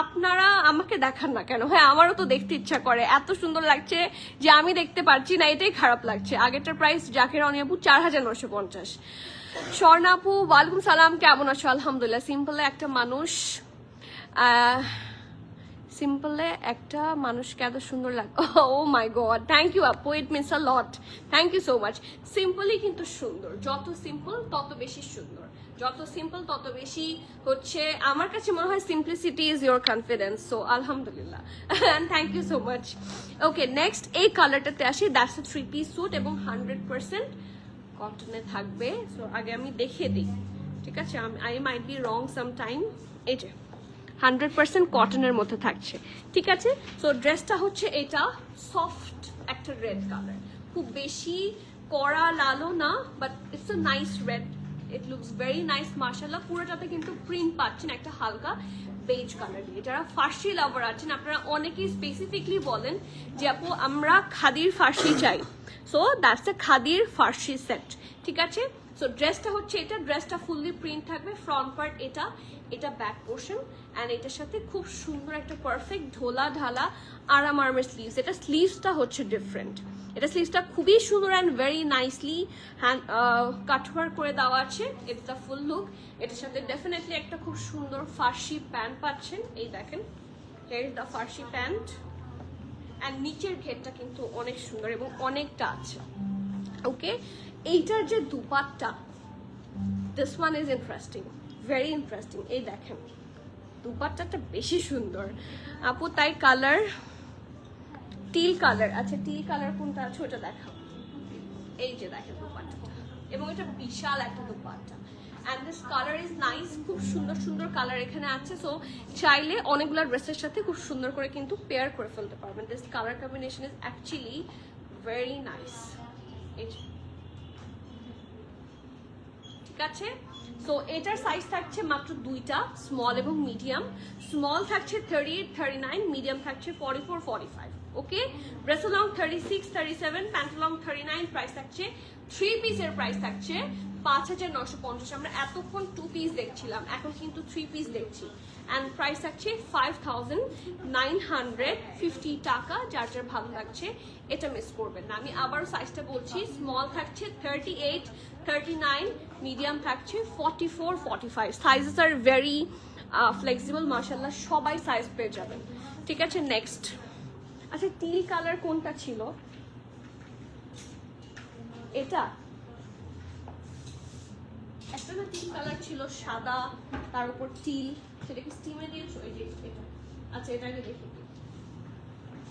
আপনারা আমাকে দেখান না কেন, হ্যাঁ আমারও তো দেখতে ইচ্ছা করে, এত সুন্দর লাগছে যে আমি দেখতে পারছি না, এটাই খারাপ লাগছে। আগেরটার প্রাইস জাকির অনি আপু 4,950। স্বর্ণা আপু ওয়ালাইকুম সালাম, কেমন আছো? আলহামদুলিল্লাহ। সিম্পলে একটা মানুষকে এত সুন্দর লাগে, oh my god, thank you আপু, it means a lot, thank you so much. সিম্পলই কিন্তু সুন্দর, যত সিম্পল তত বেশি সুন্দর, যত সিম্পল তত বেশি হচ্ছে, আমার কাছে মনে হয় simplicity is your confidence. So আলহামদুলিল্লাহ, thank you so much. Okay, next এই কালারটাতে আসি, দ্যাটস এ 3 পিস স্যুট এবং 100% কটনে থাকবে। সো আগে আমি দেখিয়ে দিই, ঠিক আছে, I might be wrong sometime. এই যে 100% কটনের মধ্যে থাকছে, ঠিক আছে। সো ড্রেসটা হচ্ছে এটা সফট একটা রেড কালার, খুব বেশি কড়া লালও না, but it's a nice red, it looks very nice মাশাআল্লাহ। পুরোটাতে কিন্তু প্রিন্ট পাচ্ছেন একটা হালকা বেজ কালার দিয়ে। যারা ফার্সি লাভার আছেন আপনারা অনেকেই স্পেসিফিকলি বলেন যে আপু আমরা খাদির ফার্সি চাই, সো দ্যাটস এ খাদির ফার্সি সেট, ঠিক আছে। সো ড্রেসটা হচ্ছে এটা, ড্রেসটা ফুললি প্রিন্ট থাকবে, ফ্রন্ট পার্ট এটা, এটা ব্যাক পোর্শন, অ্যান্ড এটার সাথে খুব সুন্দর একটা পারফেক্ট ঢোলা ঢালা আরাম আরামের স্লিভস। এটা স্লিভসটা হচ্ছে ডিফারেন্ট, এটা স্লিভসটা খুবই সুন্দর and very nicely hand cutwork করে দেওয়া আছে। It's the full look. এটার সাথে ডেফিনেটলি একটা খুব সুন্দর ফার্সি প্যান্ট পাচ্ছেন, এই দেখেন, here is the Farsi pant, and নিচের ঘেরটা কিন্তু অনেক সুন্দর এবং অনেকটা আছে। ওকে, এইটার যে dupatta, this one is interesting, very interesting. এই দেখেন দুপাট্টাটা বেশি সুন্দর আপু, তাই কালার টিল কালার। আচ্ছা টিল কালার কোনটা আছে ওটা দেখাও। এই যে দেখেন দুপাট্টাটা, এবং এটা বিশাল একটা dupatta, and this colour is nice. খুব সুন্দর সুন্দর কালার এখানে আছে, সো চাইলে অনেকগুলো ড্রেসের সাথে খুব সুন্দর করে কিন্তু পেয়ার করে ফেলতে পারবেন। This colour combination is actually very nice, ঠিক আছে। সো এটার সাইজ থাকছে মাত্র দুইটা, স্মল এবং মিডিয়াম। স্মল থাকছে 38, 39, মিডিয়াম থাকছে 44, 45। Okay, dress long 36, 37, pant long 39। Price থাকছে 3 পিসের প্রাইস থাকছে 5,950। আমরা এতক্ষণ 2 পিস দেখছিলাম, এখন কিন্তু 3 পিস দেখছি, অ্যান্ড প্রাইস থাকছে 5,950 টাকা। যার যার ভালো লাগছে এটা মিস করবেন না। আমি আবারও সাইজটা বলছি, স্মল থাকছে 38, 39, মিডিয়াম থাকছে 44, 45। সাইজেস আর ভেরি ফ্লেক্সিবল মাশাআল্লাহ, সবাই সাইজ পেয়ে যাবেন, ঠিক আছে। নেক্সট, আচ্ছা টিল কালার কোনটা ছিল? এটা একটা না টিল কালার ছিল সাদা, তার উপর টিল, সেটা কি স্টিমে দিয়েছো? এই যে এটা, আচ্ছা এটা আগে দেখি,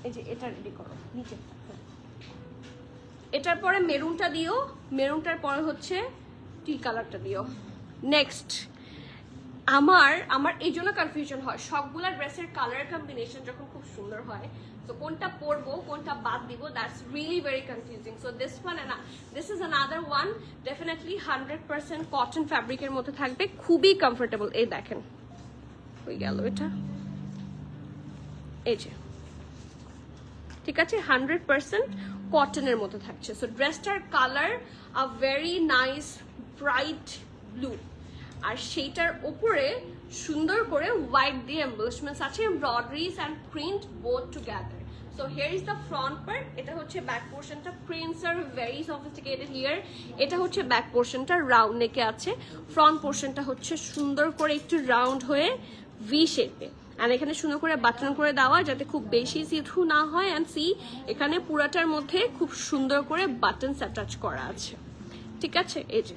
এই যে এটা রেডি করো নিচে। এটার পরে মেরুনটা দিও, মেরুনটার পরে হচ্ছে টিল কালারটা দিও। নেক্সট, আমার এই জন্য কনফিউশন হয়, সবগুলা ড্রেসের কালার কম্বিনেশন যখন খুব সুন্দর হয়, তো কোনটা পরবো কোনটা বাদ দিব, that's really very confusing. So this one and this is another one, definitely 100% cotton ফ্যাব্রিকের মধ্যে থাকবে, খুবই কমফোর্টেবল। এই দেখেন হয়ে গেল এটা, এই যে, ঠিক আছে, 100% কটনের মধ্যে থাকছে। সো ড্রেসটার colour a very nice bright blue, আর সেইটার উপরে সুন্দর করে হোয়াইট দিয়ে এমবলিশমেন্টস আছে, embroideries and print both together. So here is the front part, এটা হচ্ছে ব্যাক পোর্শনটা, prints are very sophisticated here. এটা হচ্ছে ব্যাক পোর্শনটা, রাউন্ড নেকে আছে, ফ্রন্ট পোর্শনটা হচ্ছে সুন্দর করে একটু রাউন্ড হয়ে ভি শেপে, আর এখানে সুন্দর করে বাটন করে দেওয়া যাতে খুব বেশি সি থ্রু না হয়। অ্যান্ড সি এখানে পুরাটার মধ্যে খুব সুন্দর করে বাটনস অ্যাটাচ করা আছে, ঠিক আছে। এই যে,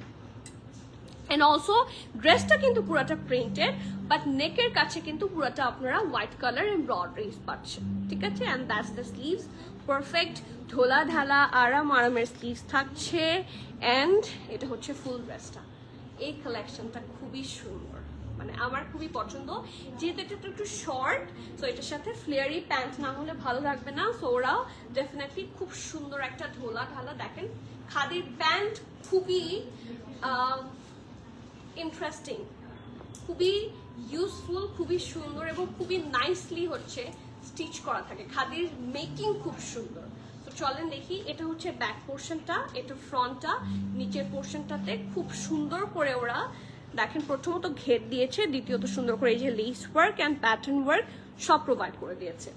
এন্ড অলসো ড্রেসটা কিন্তু পুরাটা প্রিন্টেড, বাট নেকের কাছে কিন্তু পুরাটা আপনারা হোয়াইট কালার এমব্রয়ডারিজ পাচ্ছেন, ঠিক আছে। And that's the sleeves, perfect ধোলা ঢালা আরামের স্লিভস থাকছে। অ্যান্ড এটা হচ্ছে ফুল ড্রেসটা। এই কালেকশনটা খুবই সুন্দর, মানে আমার খুবই পছন্দ, যেহেতু এটা একটু শর্ট, সো এটার সাথে ফ্লেয়ারি প্যান্ট না হলে ভালো লাগবে না। সো ওরাও ডেফিনেটলি খুব সুন্দর একটা ঢোলা ঢালা। দেখেন খাদির প্যান্ট খুবই ইন্টারেস্টিং, খুবই ইউজফুল, খুবই সুন্দর এবং খুবই নাইসলি হচ্ছে স্টিচ করা থাকে। খাদির মেকিং খুব সুন্দর। তো চলেন দেখি, এটা হচ্ছে ব্যাক পোর্শনটা, এটা ফ্রন্টটা, নিচের পোর্শনটাতে খুব সুন্দর করে ওরা দেখেন প্রথমত ঘের দিয়েছে, দ্বিতীয়ত সুন্দর করে এই যে less work and pattern work সব প্রোভাইড করে দিয়েছে।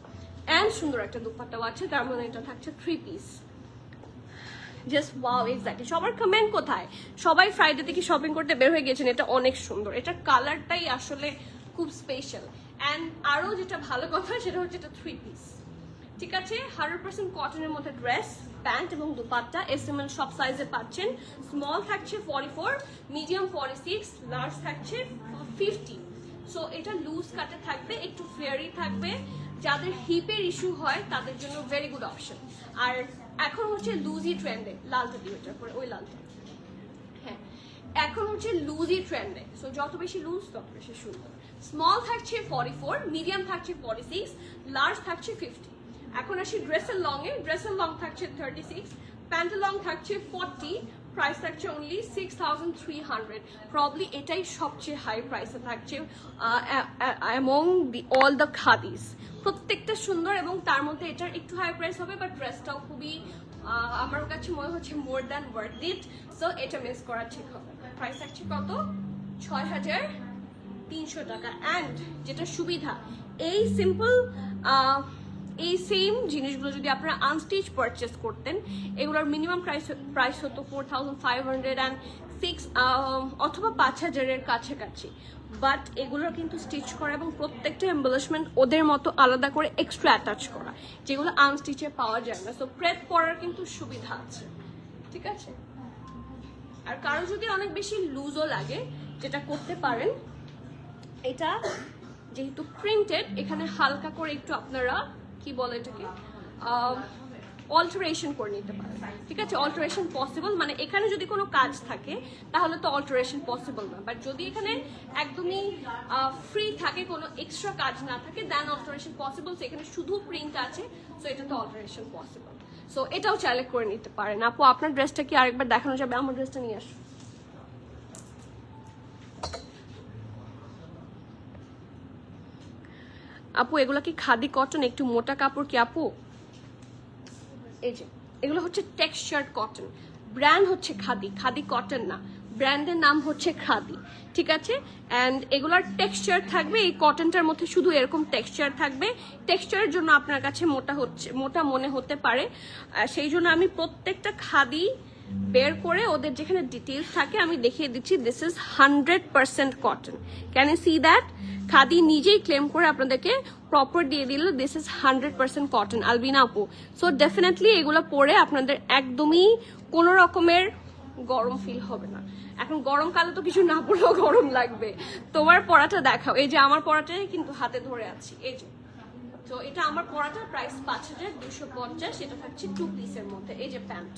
অ্যান্ড সুন্দর একটা দুপাট্টাও আছে, তার মানে এটা থাকছে 3 পিস। Just wow, exactly. সবার কমেন্ট কোথায়? সবাই ফ্রাইডে থেকে শপিং করতে বের হয়ে গেছেন। এটা অনেক সুন্দর, এটার কালারটাই আসলে খুব স্পেশাল। অ্যান্ড আরও যেটা ভালো কথা সেটা হচ্ছে এটা 3 পিস, ঠিক আছে। 100% কটনের মধ্যে ড্রেস, প্যান্ট এবং দুপাট্টা এসএমএল সব সাইজে পাচ্ছেন। স্মল থাকছে 44, মিডিয়াম 46, লার্জ থাকছে 50। সো এটা লুজ কাটে থাকবে, একটু ফ্লেয়ারি থাকবে। যাদের হিপের ইস্যু হয় তাদের জন্য ভেরি গুড অপশন। আর এখন হচ্ছে লুজি ট্রেন্ডে, লালটা দিয়ে ওইটার পরে ওই লালটা, হ্যাঁ এখন হচ্ছে লুজি ট্রেন্ডে। সো যত বেশি লুজ তত বেশি সুন্দর। স্মল থাকছে 44, মিডিয়াম থাকছে 46, লার্জ থাকছে 50। এখন আসি ড্রেসের লং এ। ড্রেসের লং থাকছে 36, প্যান্টের লং থাকছে 40, প্রাইস থাকছে অনলি 6300। প্রবলি এটাই সবচেয়ে হাই প্রাইসে থাকছে অ্যামং অল দ্য খাদিস। প্রত্যেকটা সুন্দর এবং তার মধ্যে এটার একটু হাই প্রাইস হবে, বাট ড্রেসটাও খুবই আমার কাছে মনে হচ্ছে more than worth it. So এটা মিস করা ঠিক হবে। প্রাইস থাকছে কত? 6300 টাকা। অ্যান্ড যেটা সুবিধা, এই সিম্পল এই সেম জিনিসগুলো যদি আপনারা আনস্টিচ পারচেস করতেন, এগুলোর মিনিমাম প্রাইস হতো 4506 অথবা 5000-এর কাছাকাছি। বাট এগুলোর কিন্তু স্টিচ করা এবং প্রত্যেকটা এম্বলিশমেন্ট ওদের মতো আলাদা করে এক্সট্রা অ্যাটাচ করা, যেগুলো আনস্টিচে পাওয়া যায় না। সো প্রেপ করার কিন্তু সুবিধা আছে, ঠিক আছে। আর কারো যদি অনেক বেশি লুজও লাগে, যেটা করতে পারেন, এটা যেহেতু প্রিন্টেড, এখানে হালকা করে একটু আপনারা কি বলে এটাকে অল্টারেশন করে নিতে পারেন, ঠিক আছে। অল্টারেশন পসিবল, মানে এখানে যদি কোনো কাজ থাকে তাহলে তো অল্টারেশন পসিবল না। বাট যদি এখানে একদমই ফ্রি থাকে, কোনো এক্সট্রা কাজ না থাকে, দেন অল্টারেশন পসিবল। সো এখানে শুধু প্রিন্ট আছে, সো এটা তো অল্টারেশন পসিবল। সো এটাও চাইলে করে নিতে পারেন। আপু আপনার ড্রেসটা কি আরেকবার দেখানো যাবে? আমার ড্রেসটা নিয়ে আসুন। আপু এগুলো কি খাদি কটন? একটু মোটা কাপড় কি আপু? এই যে এগুলো হচ্ছে টেক্সচার্ড কটন, ব্র্যান্ড হচ্ছে খাদি, খাদি কটন না, ব্র্যান্ডের নাম হচ্ছে খাদি, ঠিক আছে। অ্যান্ড এগুলোর টেক্সচার থাকবে, এই কটনটার মধ্যে শুধু এরকম টেক্সচার থাকবে। টেক্সচারের জন্য আপনার কাছে মোটা মনে হতে পারে, সেই জন্য আমি প্রত্যেকটা খাদি বের করে ওদের যেখানে ডিটেলস থাকে আমি দেখিয়ে দিচ্ছি। This is 100% cotton. Can you see that? Khadi নিজেই ক্লেম করে আপনাদেরকে প্রপার দিয়ে দিল দিস ইজ 100% কটন, আলবিনা আপু। সো ডেফিনেটলি এগুলো পরে আপনাদের একদমই কোনো রকমের গরম ফিল হবে না। এখন গরমকালে তো কিছু না পরলেও গরম লাগবে। তোমার পরাটা দেখাও। এই যে আমার পরাটাই কিন্তু হাতে ধরে আছি, এই যে। তো এটা আমার পরাটার প্রাইস 5250। এটা থাকছে 2 পিসের মধ্যে। এই যে প্যান্ট,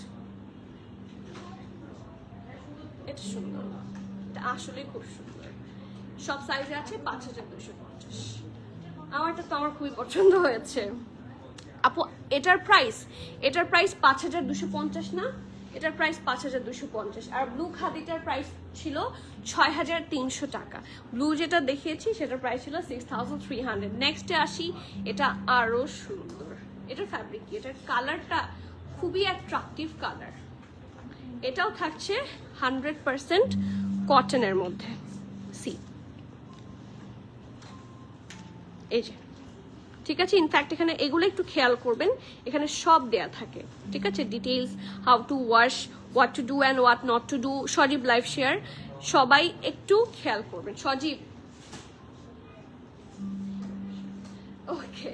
এটা সুন্দর, এটা আসলে খুব সুন্দর। সব সাইজে আছে 5250। আমারটা তো আমার খুবই পছন্দ হয়েছে আপু। এটার প্রাইস 5250 না, এটার প্রাইস 5250। আর ব্লু খাদিটার প্রাইস ছিল 6300 টাকা। ব্লু যেটা দেখিয়েছি সেটার প্রাইস ছিল 6300। নেক্সটে আসি, এটা আরো সুন্দর। এটার ফ্যাব্রিক কি? এটার কালারটা খুবই অ্যাট্রাকটিভ কালার। এটাও থাকছে 100% কটনের মধ্যে। সি এই যে, ঠিক আছে। ইনফ্যাক্ট এখানে এগুলো একটু খেয়াল করবেন, এখানে সব দেয়া থাকে, ঠিক আছে। Details, how to wash, what to do and what not to do. Sajib live share, সবাই একটু খেয়াল করবেন। সজীব, ওকে।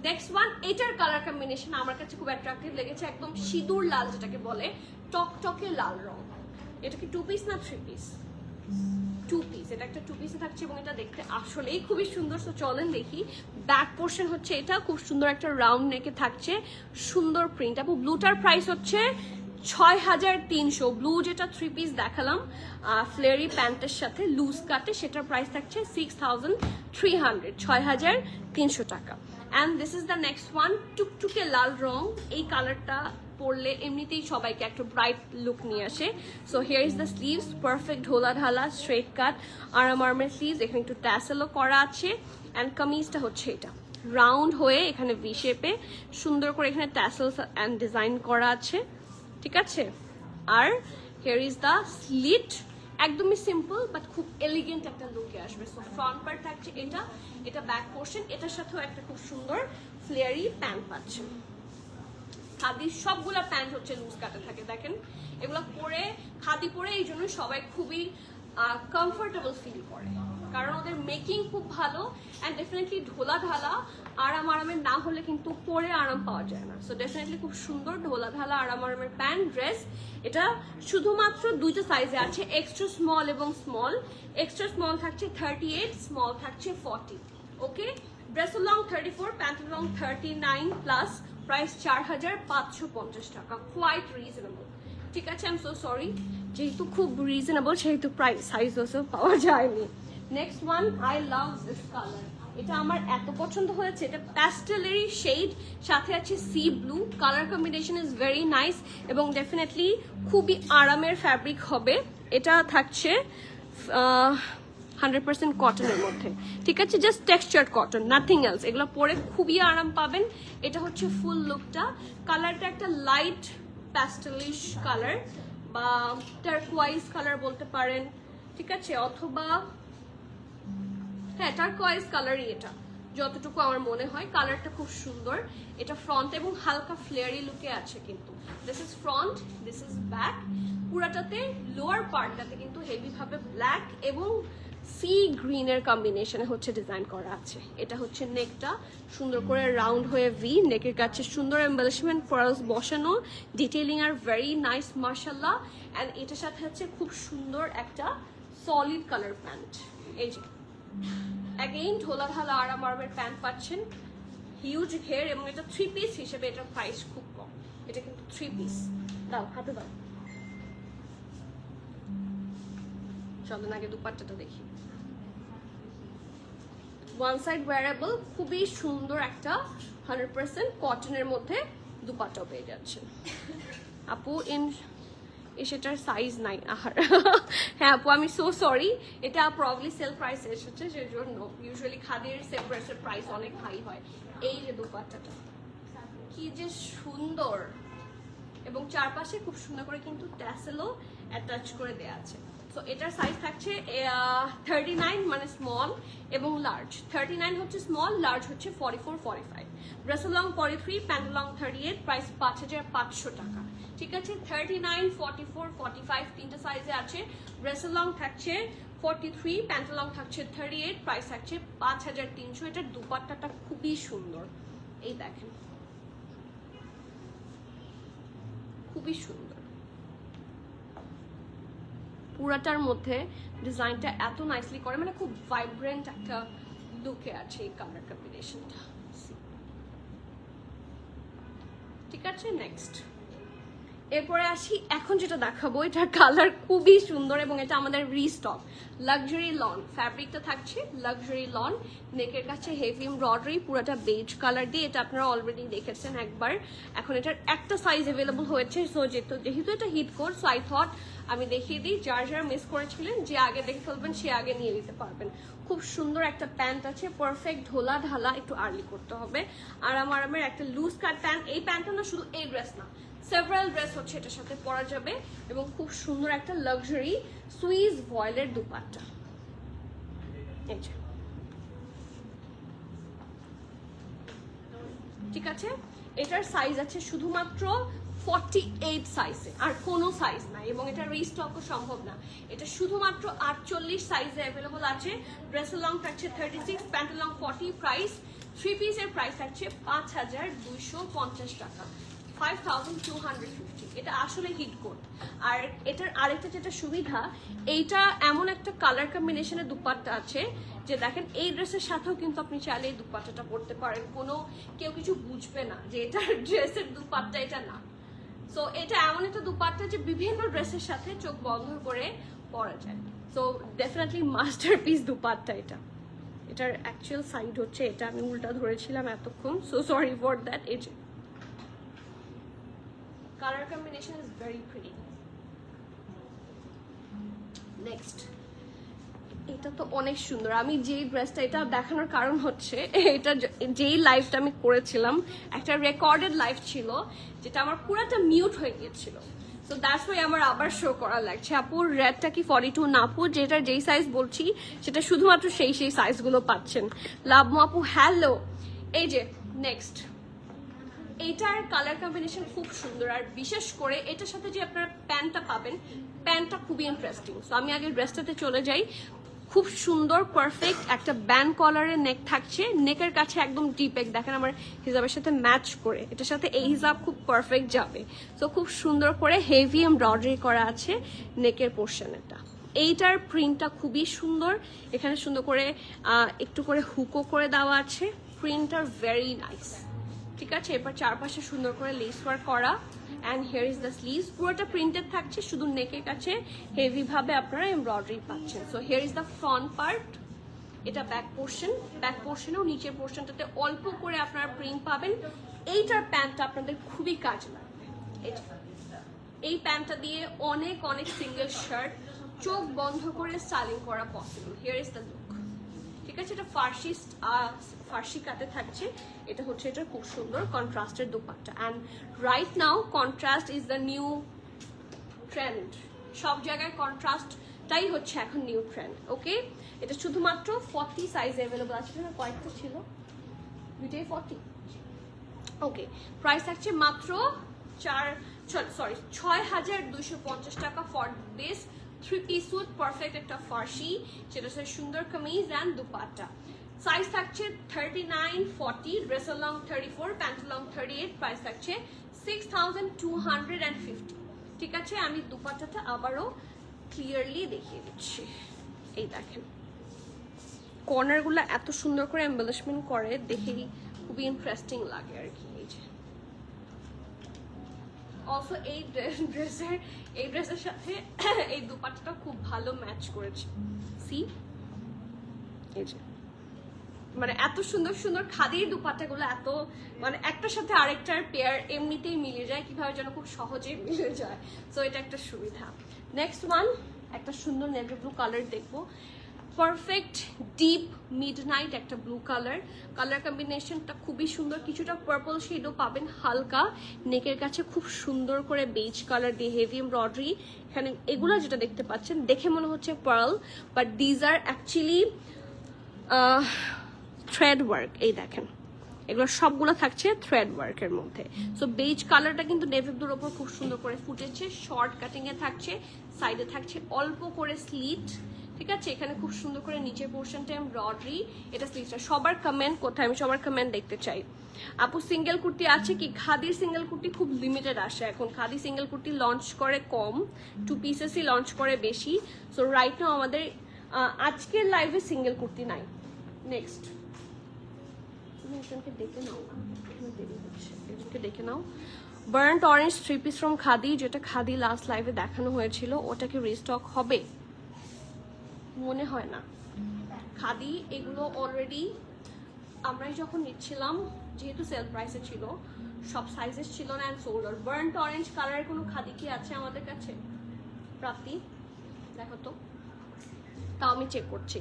নেক্সট ওয়ান, এটার কালার কম্বিনেশন আমার কাছে খুব অ্যাট্রাকটিভ লেগেছে। একদম সিঁদুর লাল, যেটাকে বলে টকটকে লাল রং। এটা কি 2 পিস না 3 পিস? টু পিস, এটা একটা টু পিসে থাকছে এবং এটা দেখতে আসলেই খুবই সুন্দর। সো চলেন দেখি। ব্যাক পোর্শন হচ্ছে এটা, খুব সুন্দর একটা রাউন্ড নেকে থাকছে, সুন্দর প্রিন্ট। আপু ব্লুটার প্রাইস হচ্ছে 6300। ব্লু যেটা থ্রি পিস দেখালাম ফ্লেয়ারি প্যান্টের সাথে লুজ কাটে, সেটার প্রাইস থাকছে 6300, 6300 টাকা। And this is the next one, টুকটুকে লাল রং। এই কালারটা পরলে এমনিতেই সবাইকে একটা ব্রাইট লুক নিয়ে আসে। So here is the sleeves, perfect ঢোলা ঢালা স্ট্রেট কাট আরাম আরামের স্লিভস, এখানে একটু ট্যাসেলও করা আছে। অ্যান্ড কামিজটা হচ্ছে এটা রাউন্ড হয়ে এখানে ভি শেপে সুন্দর করে এখানে ট্যাসেলস অ্যান্ড ডিজাইন করা আছে, ঠিক আছে। আর হিয়ার ইজ দ্য স্লিট, একদমই সিম্পল বাট খুব এলিগেন্ট একটা লুকে আসবে। সো ফ্রন্ট পার্ট থাকছে এটা, এটা ব্যাক পোর্শন, এটার সাথেও একটা খুব সুন্দর ফ্লেয়ারি প্যান্ট পাচ্ছে। খাদির সবগুলা প্যান্ট হচ্ছে লুজ কাটে থাকে, দেখেন এগুলো পরে খাদি পরে এই জন্য সবাই খুবই কমফোর্টেবল ফিল করে, কারণ ওদের মেকিং খুব ভালো অ্যান্ড ডেফিনেটলি ঢোলা ঢালা আরাম আরামের না হলে কিন্তু পরে আরাম পাওয়া যায় না। সো ডেফিনেটলি খুব সুন্দর ঢোলা ঢালা আরাম আরামের প্যান্ট ড্রেস। এটা শুধুমাত্র দুইটা সাইজে আছে, এক্সট্রা স্মল এবং স্মল। এক্সট্রা স্মল থাকছে 38, স্মল থাকছে 40। Okay, dress long 34, pant long 39 plus, price 4550 টাকা, কোয়াইট রিজনেবল। ঠিক আছে, আই এম সো সরি, যেহেতু খুব রিজনেবল সেহেতু প্রাইস সাইজ ওসব পাওয়া যায়নি। Next one, I love this colour, এটা আমার এত পছন্দ হয়েছে। এটা প্যাস্টেলেরই শেড, সাথে আছে C blue, colour combination is very nice এবং ডেফিনেটলি খুবই আরামের ফ্যাব্রিক হবে। এটা থাকছে 100% কটনের মধ্যে, ঠিক আছে, just textured cotton, nothing else. এগুলো পরে খুবই আরাম পাবেন। এটা হচ্ছে ফুল লুকটা, কালারটা একটা লাইট প্যাস্টেলিশ কালার বা টার্কোয়াইজ কালার বলতে পারেন, ঠিক আছে, অথবা হ্যাঁ টার্কোয়াইজ কালারই এটা, যতটুকু আমার মনে হয়। কালারটা খুব সুন্দর। এটা ফ্রন্ট এবং হালকা ফ্লেয়ারি লুকে আছে কিন্তু। This is front, this is back. পুরাটাতে লোয়ার পার্টটাতে কিন্তু হেভি ভাবে ব্ল্যাক এবং সি গ্রিনের কম্বিনেশনে হচ্ছে ডিজাইন করা আছে। এটা হচ্ছে নেকটা, সুন্দর করে রাউন্ড হয়ে ভি, নেকের কাছে সুন্দর এমবেলিশমেন্ট ফ্লাওয়ার্স বসানো, ডিটেইলিং আর ভেরি নাইস মাশাআল্লাহ। এন্ড এটার সাথে হচ্ছে খুব সুন্দর একটা সলিড কালার প্যান্ট। এই যে অ্যাগেইন ঢোলা ঢালা আরাম আরামের প্যান্ট পাচ্ছেন, হিউজ ঘের, এবং এটা থ্রি পিস হিসেবে এটার প্রাইস খুব কম। এটা কিন্তু থ্রি পিস। দাও হাতে দাও, চলেন আগে দুপাট্টাটা দেখি। ওয়ান সাইড ওয়্যারেবল, খুবই সুন্দর একটা 100% কটনের মধ্যে দুপাট্টাও পেয়ে যাচ্ছেন। আপু সেটার সাইজ নাই, আহার হ্যাঁ আপু আমি সো সরি, এটা প্রবলি সেল প্রাইস এসেছে সেজন্য। ইউজুয়ালি খাদির সেল প্রাইসের প্রাইস অনেক হাই হয়। এই যে দুপাট্টাটা কি যে সুন্দর, এবং চারপাশে খুব সুন্দর করে কিন্তু ট্যাসেলও অ্যাটাচ করে দেওয়া আছে। সো এটার সাইজ থাকছে 39 মানে স্মল এবং লার্জ। 39 হচ্ছে স্মল, লার্জ হচ্ছে 44, 45। Dress long 43, pant long 38, price 5500 টাকা। ঠিক আছে, 39, 44, 45 তিনটা সাইজে আছে। ড্রেস লং থাকছে 43, প্যান্ট লং থাকছে 38, প্রাইস থাকছে 5300। এটার দুপাট্টাটা খুবই সুন্দর, এই দেখেন খুবই সুন্দর। পুরাটার মধ্যে ডিজাইনটা এত নাইসলি করে, মানে খুব ভাইব্রেন্ট একটা লুকে আছে এই কালার কম্বিনেশনটা। ঠিক আছে, নেক্সট এরপরে আসি। এখন যেটা দেখাবো এটার কালার খুবই সুন্দর এবং এটা আমাদের রিস্টক। লাক্সারি লন ফ্যাব্রিকটা থাকছে, লাক্সারি লন, নেকের কাছে হেভি এমব্রয়ডারি, পুরোটা বেজ কালার দিয়ে। এটা আপনারা অলরেডি দেখেছেন একবার। এখন এটার একটা সাইজ অ্যাভেলেবল হয়েছে। সো যেহেতু এটা hit code, so I thought আমি দেখিয়ে দিই। যারা যারা মিস করেছিলেন, যে আগে দেখে ফেলবেন সে আগে নিয়ে নিতে পারবেন। খুব সুন্দর একটা প্যান্ট আছে, পারফেক্ট ঢোলা ঢালা, একটু আর্লি করতে হবে। আরামের একটা লুজ কাট প্যান্ট। এই প্যান্টটা না শুধু এই ড্রেস না, সেভারাল ড্রেস হচ্ছে এটার সাথে পরা যাবে। এবং খুব সুন্দর একটা লাক্সারি সুইস ভয়েলের দুপাট্টা। ঠিক আছে, এটার সাইজ আছে শুধুমাত্র 48 সাইজে, আর কোনো সাইজ নাই, এবং এটা রিস্টকও সম্ভব না। এটা শুধুমাত্র 48 সাইজে অ্যাভেলেবল আছে। ড্রেস লং থাকছে 36, প্যান্ট লং 40, প্রাইস থ্রি পিসের প্রাইস থাকছে 5250 টাকা। 5250। এটা আসলে হিট কোট। আর এটার আরেকটা যেটা সুবিধা, এইটা এমন একটা কালার কম্বিনেশনের দুপাট্টা আছে যে দেখেন এই ড্রেসের সাথেও কিন্তু আপনি চাইলে এই দুপাট্টাটা পরতে পারেন, কেউ কিছু বুঝবে না যে এটা ড্রেসের দুপাট্টা, এটা না। সো এটা এমন একটা দুপাট্টা যে বিভিন্ন ড্রেসের সাথে চোখ বন্ধ করে পরা যায়। সো ডেফিনেটলি মাস্টারপিস দুপাট্টা এটা। এটার অ্যাকচুয়াল সাইড হচ্ছে এটা, আমি উল্টা ধরেছিলাম এতক্ষণ, সো সরি ফর দ্যাট। এই যে colour combination is very pretty. Next, এটা তো অনেক সুন্দর। আমি যেই ড্রেসটা, এটা দেখানোর কারণ হচ্ছে এটা যেই লাইভটা আমি করেছিলাম, একটা রেকর্ডেড লাইভ ছিল যেটা আমার পুরাটা মিউট হয়ে গিয়েছিল। সো দ্যাটস ওয়াই আমার আবার শো করা লাগছে। আপুর রেডটা কি 42 না আপু? যেটার যেই সাইজ বলছি সেটা শুধুমাত্র সেই সাইজগুলো পাচ্ছেন। লাভ আপু হ্যালো। এই যে নেক্সট, এইটার কালার কম্বিনেশন খুব সুন্দর, আর বিশেষ করে এটার সাথে যে আপনারা প্যান্টটা পাবেন, প্যান্টটা খুবই ইন্টারেস্টিং। সো আমি আগে ড্রেসটাতে চলে যাই। খুব সুন্দর পারফেক্ট একটা ব্যান্ড কলারের নেক থাকছে, নেকের কাছে একদম ডিপ এক, দেখেন আমার হিজাবের সাথে ম্যাচ করে, এটার সাথে এই হিজাব খুব পারফেক্ট যাবে। তো খুব সুন্দর করে হেভি এমব্রয়ডারি করা আছে নেকের পোর্শনেরটা। এইটার প্রিন্টটা খুবই সুন্দর, এখানে সুন্দর করে একটু করে হুকও করে দেওয়া আছে, প্রিন্টটা ভেরি নাইস। ঠিক আছে, এরপর চারপাশে সুন্দর করে লেস ওয়ার্ক করা, and here is the sleeves. পুরোটা প্রিন্টেড থাকছে, শুধু নেকের কাছে হেভি ভাবে আপনারা এমব্রয়ডারি পাচ্ছেন। So here is the front part, এটা ব্যাক পোর্শন। ব্যাক পোর্শনেও নিচের পোর্শনটাতে অল্প করে আপনারা প্রিন্ট পাবেন। এইটার প্যান্টটা আপনাদের খুবই কাজে লাগবে। এই প্যান্টটা দিয়ে অনেক অনেক সিঙ্গেল শার্ট চোখ বন্ধ করে স্টাইলিং করা possible. Here is the look. ঠিক আছে, এটা ফার্সি কাটে থাকছে। এটা হচ্ছে এটা খুব সুন্দর কন্ট্রাস্টের দুপাট্টা। And right now contrast is the new trend. সব জায়গায় কন্ট্রাস্টটাই হচ্ছে এখন নিউ ট্রেন্ড। ওকে, এটা শুধুমাত্র 40 সাইজ অ্যাভেলেবল আছে, কয়েকটা ছিল, দুইটাই 40। ওকে, প্রাইস থাকছে মাত্র 6250 টাকা for this 3-piece suit, perfect একটা ফার্সি, সেটা হচ্ছে সুন্দর কামিজ অ্যান্ড দুপাট্টা। সাইজ থাকছে 39, 40, dress long 34, pant long 38। Price থাকছে 6250। ঠিক আছে, আমি দুপাট্টাটা আবারও ক্লিয়ারলি দেখিয়ে দিচ্ছি। এই দেখেন কর্নারগুলো এত সুন্দর করে এমবেলিশমেন্ট করে, দেখেই খুবই ইন্টারেস্টিং লাগে আর কি। এই যে অলসো এই ড্রেসের সাথে এই দুপাট্টাটা খুব ভালো ম্যাচ করেছে। সি, এই যে মানে এত সুন্দর সুন্দর খাদির দুপাট্টাগুলো, এত মানে একটার সাথে আরেকটার পেয়ার এমনিতেই মিলে যায়, কিভাবে যেন খুব সহজে মিলে যায়। সো এটা একটা সুবিধা। নেক্সট ওয়ান, একটা সুন্দর নেভি ব্লু কালার দেখবো, পারফেক্ট ডিপ মিডনাইট একটা ব্লু কালার। কালার কম্বিনেশনটা খুবই সুন্দর, কিছুটা পার্পল শেডও পাবেন হালকা। নেকের কাছে খুব সুন্দর করে বেজ কালার দিয়ে হেভি এমব্রয়ডারি। এখানে এগুলো যেটা দেখতে পাচ্ছেন দেখে মনে হচ্ছে pearl, but these are actually thread work. এই দেখেন এগুলো সবগুলো থাকছে থ্রেড ওয়ার্কের মধ্যে। সো বেজ কালারটা কিন্তু নেভি ব্লুর ওপর খুব সুন্দর করে ফুটেছে, শর্ট কাটিং এ থাকছে, সাইডে থাকছে অল্প করে স্লিট। ঠিক আছে, এখানে খুব সুন্দর করে নিচের পোর্শনটা এমব্রয়ডারি, এটা স্লিভসটা। সবার কমেন্ট কোথায়, আমি সবার কমেন্ট দেখতে চাই। আপু সিঙ্গেল কুর্তি আছে কি? খাদির সিঙ্গেল কুর্তি খুব লিমিটেড আসে এখন, খাদি সিঙ্গেল কুর্তি লঞ্চ করে কম, 2 পিসেসই লঞ্চ করে বেশি। সো রাইট নাও আমাদের আজকের লাইভে সিঙ্গেল কুর্তি নাই। নেক্সট, দেখে নাও, দেখে নাও burnt orange 3 piece from Khadi, যেটা খাদি লাস্ট লাইভে দেখানো হয়েছিল, ওটা কি রিস্টক হবে? মনে হয় না। খাদি এগুলো অলরেডি আমরাই যখন নিচ্ছিলাম, যেহেতু সেল প্রাইসে ছিল, সব সাইজেস ছিল না, and sold out. Burnt orange কালারের কোনো খাদি কি আছে আমাদের কাছে? প্রাপ্তি দেখো তো, তাও আমি চেক করছি।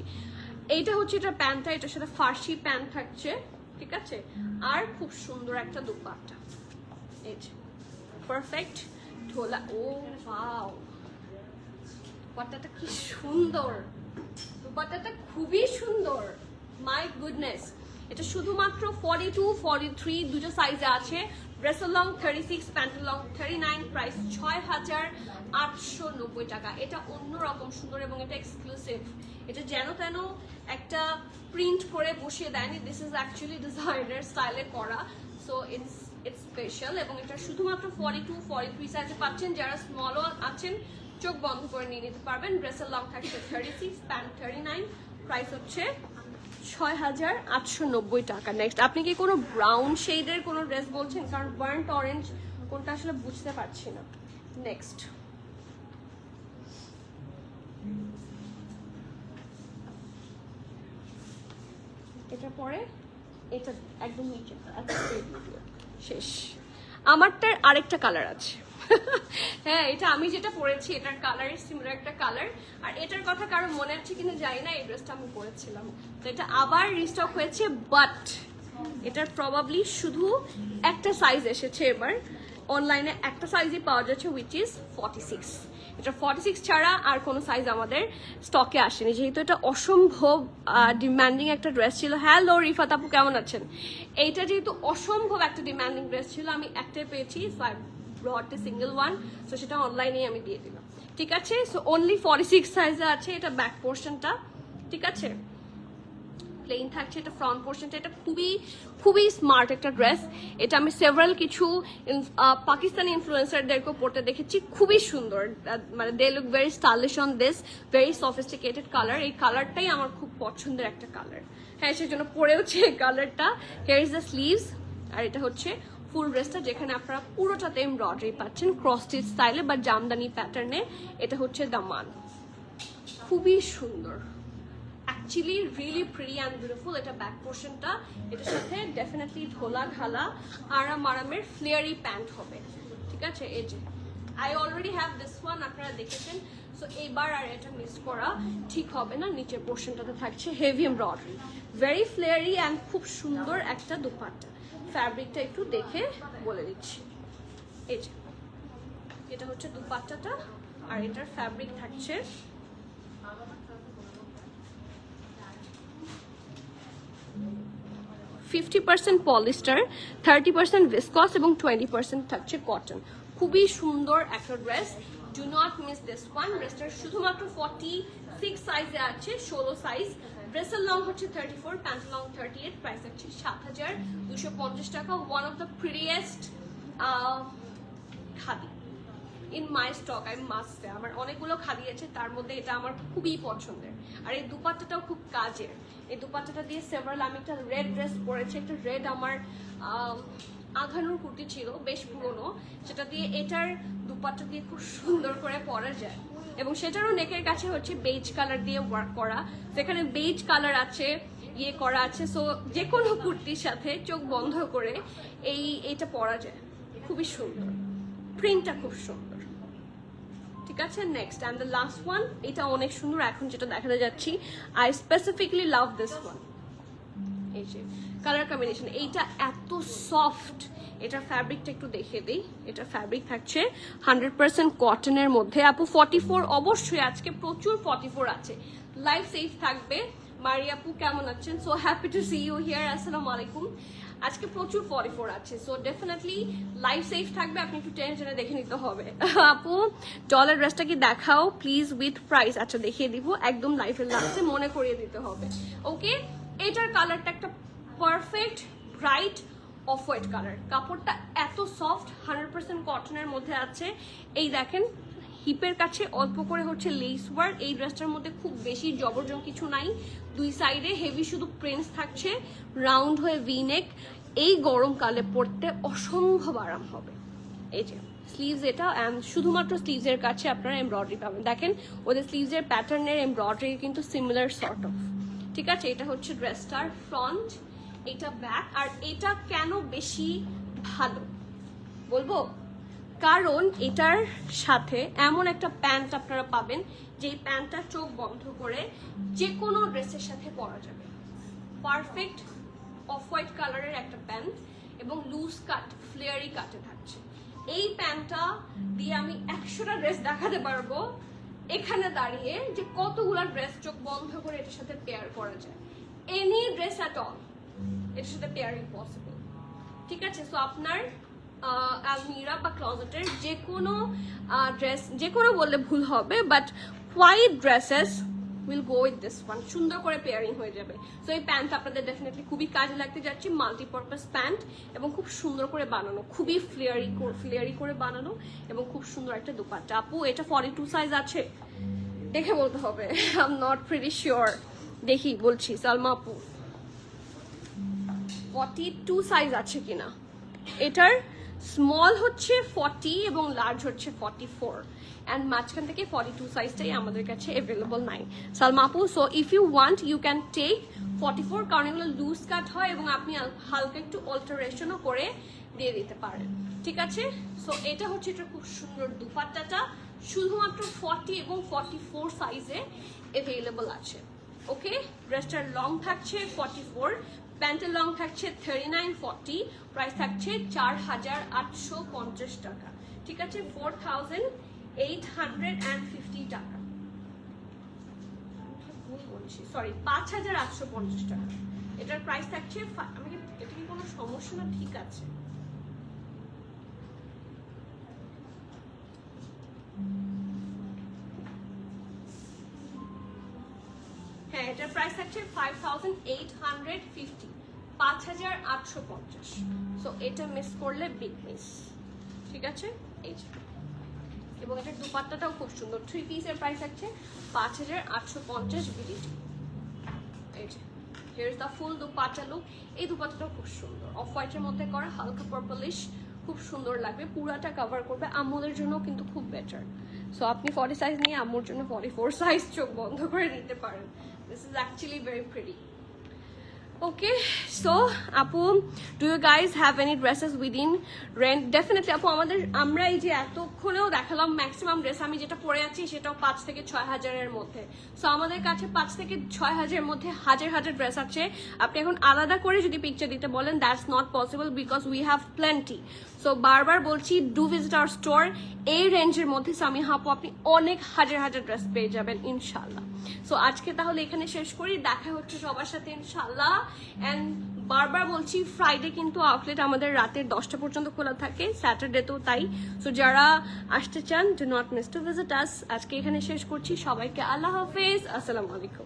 এইটা হচ্ছে এটা প্যান্টটা, এটার সাথে ফার্সি প্যান্ট থাকছে। ঠিক আছে, আর খুব সুন্দর একটা দুপাট্টা, এই যে পারফেক্ট ঢোলা। ও ওয়াও, দুপাট্টাটা কি সুন্দর, দুপাট্টাটা খুবই সুন্দর, মাই গুডনেস। এটা শুধুমাত্র 42, 43 দুটো সাইজে আছে। ড্রেসের লং 36, প্যান্টের লং 39, প্রাইস 6890 টাকা। এটা অন্যরকম সুন্দর এবং এটা এক্সক্লুসিভ। এটা যেন তেন একটা প্রিন্ট করে বসিয়ে দেয়নি, দিস ইজ অ্যাকচুয়ালি ডিজাইনার স্টাইলে করা। সো ইটস ইটস স্পেশাল এবং এটা শুধুমাত্র 42-43 সাইজে পাচ্ছেন। যারা স্মলও আছেন চোখ বন্ধ করে নিয়ে নিতে পারবেন। ড্রেসের লং থাকছে 36, প্যান্ট 39, প্রাইস হচ্ছে 6,890 টাকা। নেক্সট, আপনি কি কোনো ব্রাউন শেডের কোনো ড্রেস বলছেন? কারণ বার্ন্ট অরেঞ্জ কোনটা আসলে বুঝতে পারছি না। নেক্সট, এটা পরে এটা একদম নিচে শেষ। আমারটার আরেকটা কালার আছে হ্যাঁ, এটা আমি যেটা পরেছি এটার কালারের সিমিলার একটা কালার। আর এটার কথা কারো মনে আছে কিনা জানি না, এই ড্রেসটা আমি পরেছিলাম, তো এটা আবার রিস্টক হয়েছে। বাট এটার প্রবাবলি শুধু একটা সাইজ এসেছে এবার অনলাইনে, একটা সাইজই পাওয়া যাচ্ছে, উইচ ইজ 46। এটা 46 ছাড়া আর কোনো সাইজ আমাদের স্টকে আসেনি, যেহেতু এটা অসম্ভব ডিমান্ডিং একটা ড্রেস ছিল। হ্যালো রিফাত আপু, কেমন আছেন? এইটা যেহেতু অসম্ভব একটা ডিমান্ডিং ড্রেস ছিল, আমি একটাই পেয়েছি, ব্রড সিঙ্গেল ওয়ান, তো সেটা অনলাইনে আমি দিয়ে দিলাম। ঠিক আছে, সো অনলি 46 সাইজে আছে। এটা ব্যাক পোর্শনটা, ঠিক আছে, প্লেন থাকছে। এটা ফ্রন্ট পোর্শনটা, এটা খুবই খুবই স্মার্ট একটা ড্রেস। এটা আমি সেভারাল কিছু পাকিস্তানি ইনফ্লুয়েন্সারদেরকেও পড়তে দেখেছি, খুবই সুন্দর, মানে they look very stylish on this, very sophisticated colour. এই কালারটাই আমার খুব পছন্দের একটা কালার। হ্যাঁ, সেজন্য পরেওছে এই কালারটা। হিয়ার ইজ দ্য স্লিভস, আর এটা হচ্ছে ফুল ড্রেসটা, যেখানে আপনারা পুরোটাতে এমব্রয়ডারি পাচ্ছেন ক্রস স্টিচ স্টাইলে বা জামদানি প্যাটার্নে। এটা হচ্ছে দামান, খুবই সুন্দর, actually really pretty and beautiful. এটা ব্যাক পোর্শনটা, এটার সাথে ডেফিনেটলি ঢোলা ঢালা আরামের ফ্লেয়ারি প্যান্ট হবে। ঠিক আছে, এই যে I already have this one, আপনারা দেখেছেন, সো এইবার আর এটা মিস করা ঠিক হবে না। নিচের পোর্শনটাতে থাকছে হেভি এমব্রয়ডারি, ভেরি ফ্লেয়ারি অ্যান্ড খুব সুন্দর একটা দুপাট্টা। ফ্যাব্রিকটা একটু দেখে বলে দিচ্ছি, এই যে এটা হচ্ছে দুপাট্টাটা, আর এটার ফ্যাব্রিক থাকছে 50% পলিস্টার, 30% ভিসকস এবং 20% থাকছে কটন। খুবই সুন্দর একটা dress, do not miss this one. ড্রেসটার শুধুমাত্র 46 সাইজে আছে, 16 সাইজ। ড্রেসের লং হচ্ছে 34, প্যান্ট লং 38, প্রাইস হচ্ছে 7,250 টাকা। One of the prettiest khadi in my stock, I must say. আমার অনেকগুলো খাদি আছে, তার মধ্যে এটা আমার খুবই পছন্দের। আর এই দুপাট্টাটাও খুব কাজের। এই দুপাট্টাটা দিয়ে সেভারাল, আমি একটা রেড ড্রেস পরেছি, একটা রেড আমার আঘানুর কুর্তি ছিল বেশ পুরনো, সেটা দিয়ে এটার দুপাট্টা দিয়ে খুব সুন্দর করে পরা যায়। এবং সেটারও নেকের কাছে হচ্ছে বেজ কালার দিয়ে ওয়ার্ক করা, যেখানে বেজ কালার আছে, ইয়ে করা আছে। সো যে কোনো কুর্তির সাথে চোখ বন্ধ করে এইটা পরা যায়, খুবই সুন্দর, প্রিন্টটা খুব সুন্দর। ঠিক আছে, next and the last one, এটা অনেক সুন্দর। এখন যেটা দেখাতে যাচ্ছি, I specifically love this one. এই যে কালার কম্বিনেশন, এইটা এত সফট। এটার ফ্যাব্রিকটা একটু দেখিয়ে দিই। এটার ফ্যাব্রিক থাকছে 100% কটনের মধ্যে। আপু 44, অবশ্যই আজকে প্রচুর 44 আছে। লাইফ সেফ থাকবে। মারি আপু কেমন আছেন? So happy to see you here, আসসালামু আলাইকুম। আজকে প্রচুর 44 আছে, সো ডেফিনেটলি লাইফ সেফ থাকবে। আপনি একটু টেনশনে দেখে নিতে হবে। আপু ডলার ড্রেসটা কি দেখাও প্লিজ উইথ প্রাইস। আচ্ছা দেখিয়ে দিব, একদম লাইফের লাস্টে মনে করিয়ে দিতে হবে। ওকে, এটার কালারটা একটা perfect bright off white colour. কাপড়টা এত সফট, 100% কটনের মধ্যে আছে। এই দেখেন হিপের কাছে অল্প করে হচ্ছে লেস ওয়ার্ক। এই ড্রেসটার মধ্যে খুব বেশি জবরজং কিছু নাই, দুই সাইডে হেভি শুধু প্রিন্টস থাকছে, রাউন্ড হয়ে ভি নেক। এই গরমকালে পরতে অসম্ভব আরাম হবে। এই যে স্লিভস এটা, অ্যান্ড শুধুমাত্র স্লিভসের কাছে আপনারা এমব্রয়ডারি পাবেন। দেখেন ওদের স্লিভসের প্যাটার্নের এমব্রয়ডারি কিন্তু সিমিলার সর্ট অফ। ঠিক আছে, এটা হচ্ছে ড্রেসটার ফ্রন্ট, এটা ব্যাক। আর এটা কেন বেশি ভালো বলবো, কারণ এটার সাথে এমন একটা প্যান্ট আপনারা পাবেন, যেই প্যান্টটা চোখ বন্ধ করে যে কোনো ড্রেসের সাথে পরা যাবে। পারফেক্ট অফ হোয়াইট কালারের একটা প্যান্ট এবং লুজ কাট, ফ্লেয়ারি কাটে থাকছে। এই প্যান্টটা দিয়ে আমি 100টা ড্রেস দেখাতে পারবো এখানে দাঁড়িয়ে, যে কতগুলো ড্রেস চোখ বন্ধ করে এটার সাথে পেয়ার করা যায়। এনি ড্রেস অ্যাট অল এটার সাথে পেয়ারিং পসিবল। ঠিক আছে, সো আপনার আলমিরা বা ক্লজেটের যে কোনো ড্রেস, যে কোনো বললে ভুল হবে, but white dresses will go with this one, সুন্দর করে পেয়ারিং হয়ে যাবে। সো এই প্যান্ট আপনাদের ডেফিনেটলি খুবই কাজে লাগতে যাচ্ছে, মাল্টিপারপাস প্যান্ট এবং খুব সুন্দর করে বানানো, খুবই ফ্লেয়ারি করে বানানো এবং খুব সুন্দর একটা দুপাট্টা। আপু এটা 42 সাইজ আছে? দেখে বলতে হবে, I am not pretty sure, দেখি বলছি। সালমা আপু 42 সাইজ আছে কিনা। এটার স্মল হচ্ছে 40 এবং লার্জ হচ্ছে 44 অ্যান্ড মাঝখান থেকে 42 সাইজটাই আমাদের কাছে অ্যাভেলেবল নাই সালমা আপু। So if you want you can take 44, কারণ এগুলো লুজ কাট হয় এবং আপনি হালকা একটু অল্টারেশনও করে দিয়ে দিতে পারেন, ঠিক আছে। সো এটা হচ্ছে এটা খুব সুন্দর দুপাট্টাটা, শুধুমাত্র 40 এবং 44 সাইজে অ্যাভেলেবল আছে। ওকে, ড্রেসটার লং থাকছে 44, প্যান্টের লং থাকছে 39-40, প্রাইস থাকছে 4850 টাকা, ঠিক আছে, 4850 টাকা, সরি 5850 টাকা। এটার প্রাইস থাকছে, এটা কি কোনো সমস্যা না? ঠিক আছে, হ্যাঁ এটার প্রাইস থাকছে 5850, 5850। সো এটা মিস করলে বিগ মিস, ঠিক আছে। এই যে, এবং এটার দুপাট্টাটাও খুব সুন্দর, 3 পিসের প্রাইস থাকছে 5850 বিডিটি। এই যে here is the full dupatta look. এই দুপাট্টাটাও খুব সুন্দর, অফ হোয়াইটের মধ্যে করা, হালকা পার্পলিশ, খুব সুন্দর লাগবে, পুরাটা কভার করবে। আম্মুদের জন্য কিন্তু খুব বেটার। সো আপনি 40 সাইজ নিয়ে আম্মুর জন্য 44 সাইজ চোখ বন্ধ করে নিতে পারেন। This is actually very pretty. Okay, so আপু do you guys have any dresses within rent? Definitely আপু, আমরা এই যে এতক্ষণেও দেখালাম ম্যাক্সিমাম ড্রেস আমি যেটা পরে আছি সেটাও 5 থেকে 6 হাজারের মধ্যে। সো আমাদের কাছে 5 থেকে 6 হাজারের মধ্যে হাজার হাজার ড্রেস আছে। আপনি এখন আলাদা করে যদি পিকচার দিতে বলেন, that's not possible because we have plenty. So বারবার বলছি, ডু ভিজিট আওয়ার স্টোর। এই রেঞ্জের মধ্যে সামিহা আপু আপনি অনেক হাজার হাজার ড্রেস পেয়ে যাবেন ইনশাল্লাহ। সো আজকে তাহলে এখানে শেষ করি, দেখা হচ্ছে সবার সাথে ইনশাল্লাহ। অ্যান্ড বারবার বলছি, ফ্রাইডে কিন্তু আউটলেট আমাদের রাতের 10টা পর্যন্ত খোলা থাকে, স্যাটারডেতেও তাই। সো যারা আসতে চান, do not miss to visit us. আজকে এখানে শেষ করছি, সবাইকে আল্লাহ হাফেজ, আসসালামু আলাইকুম।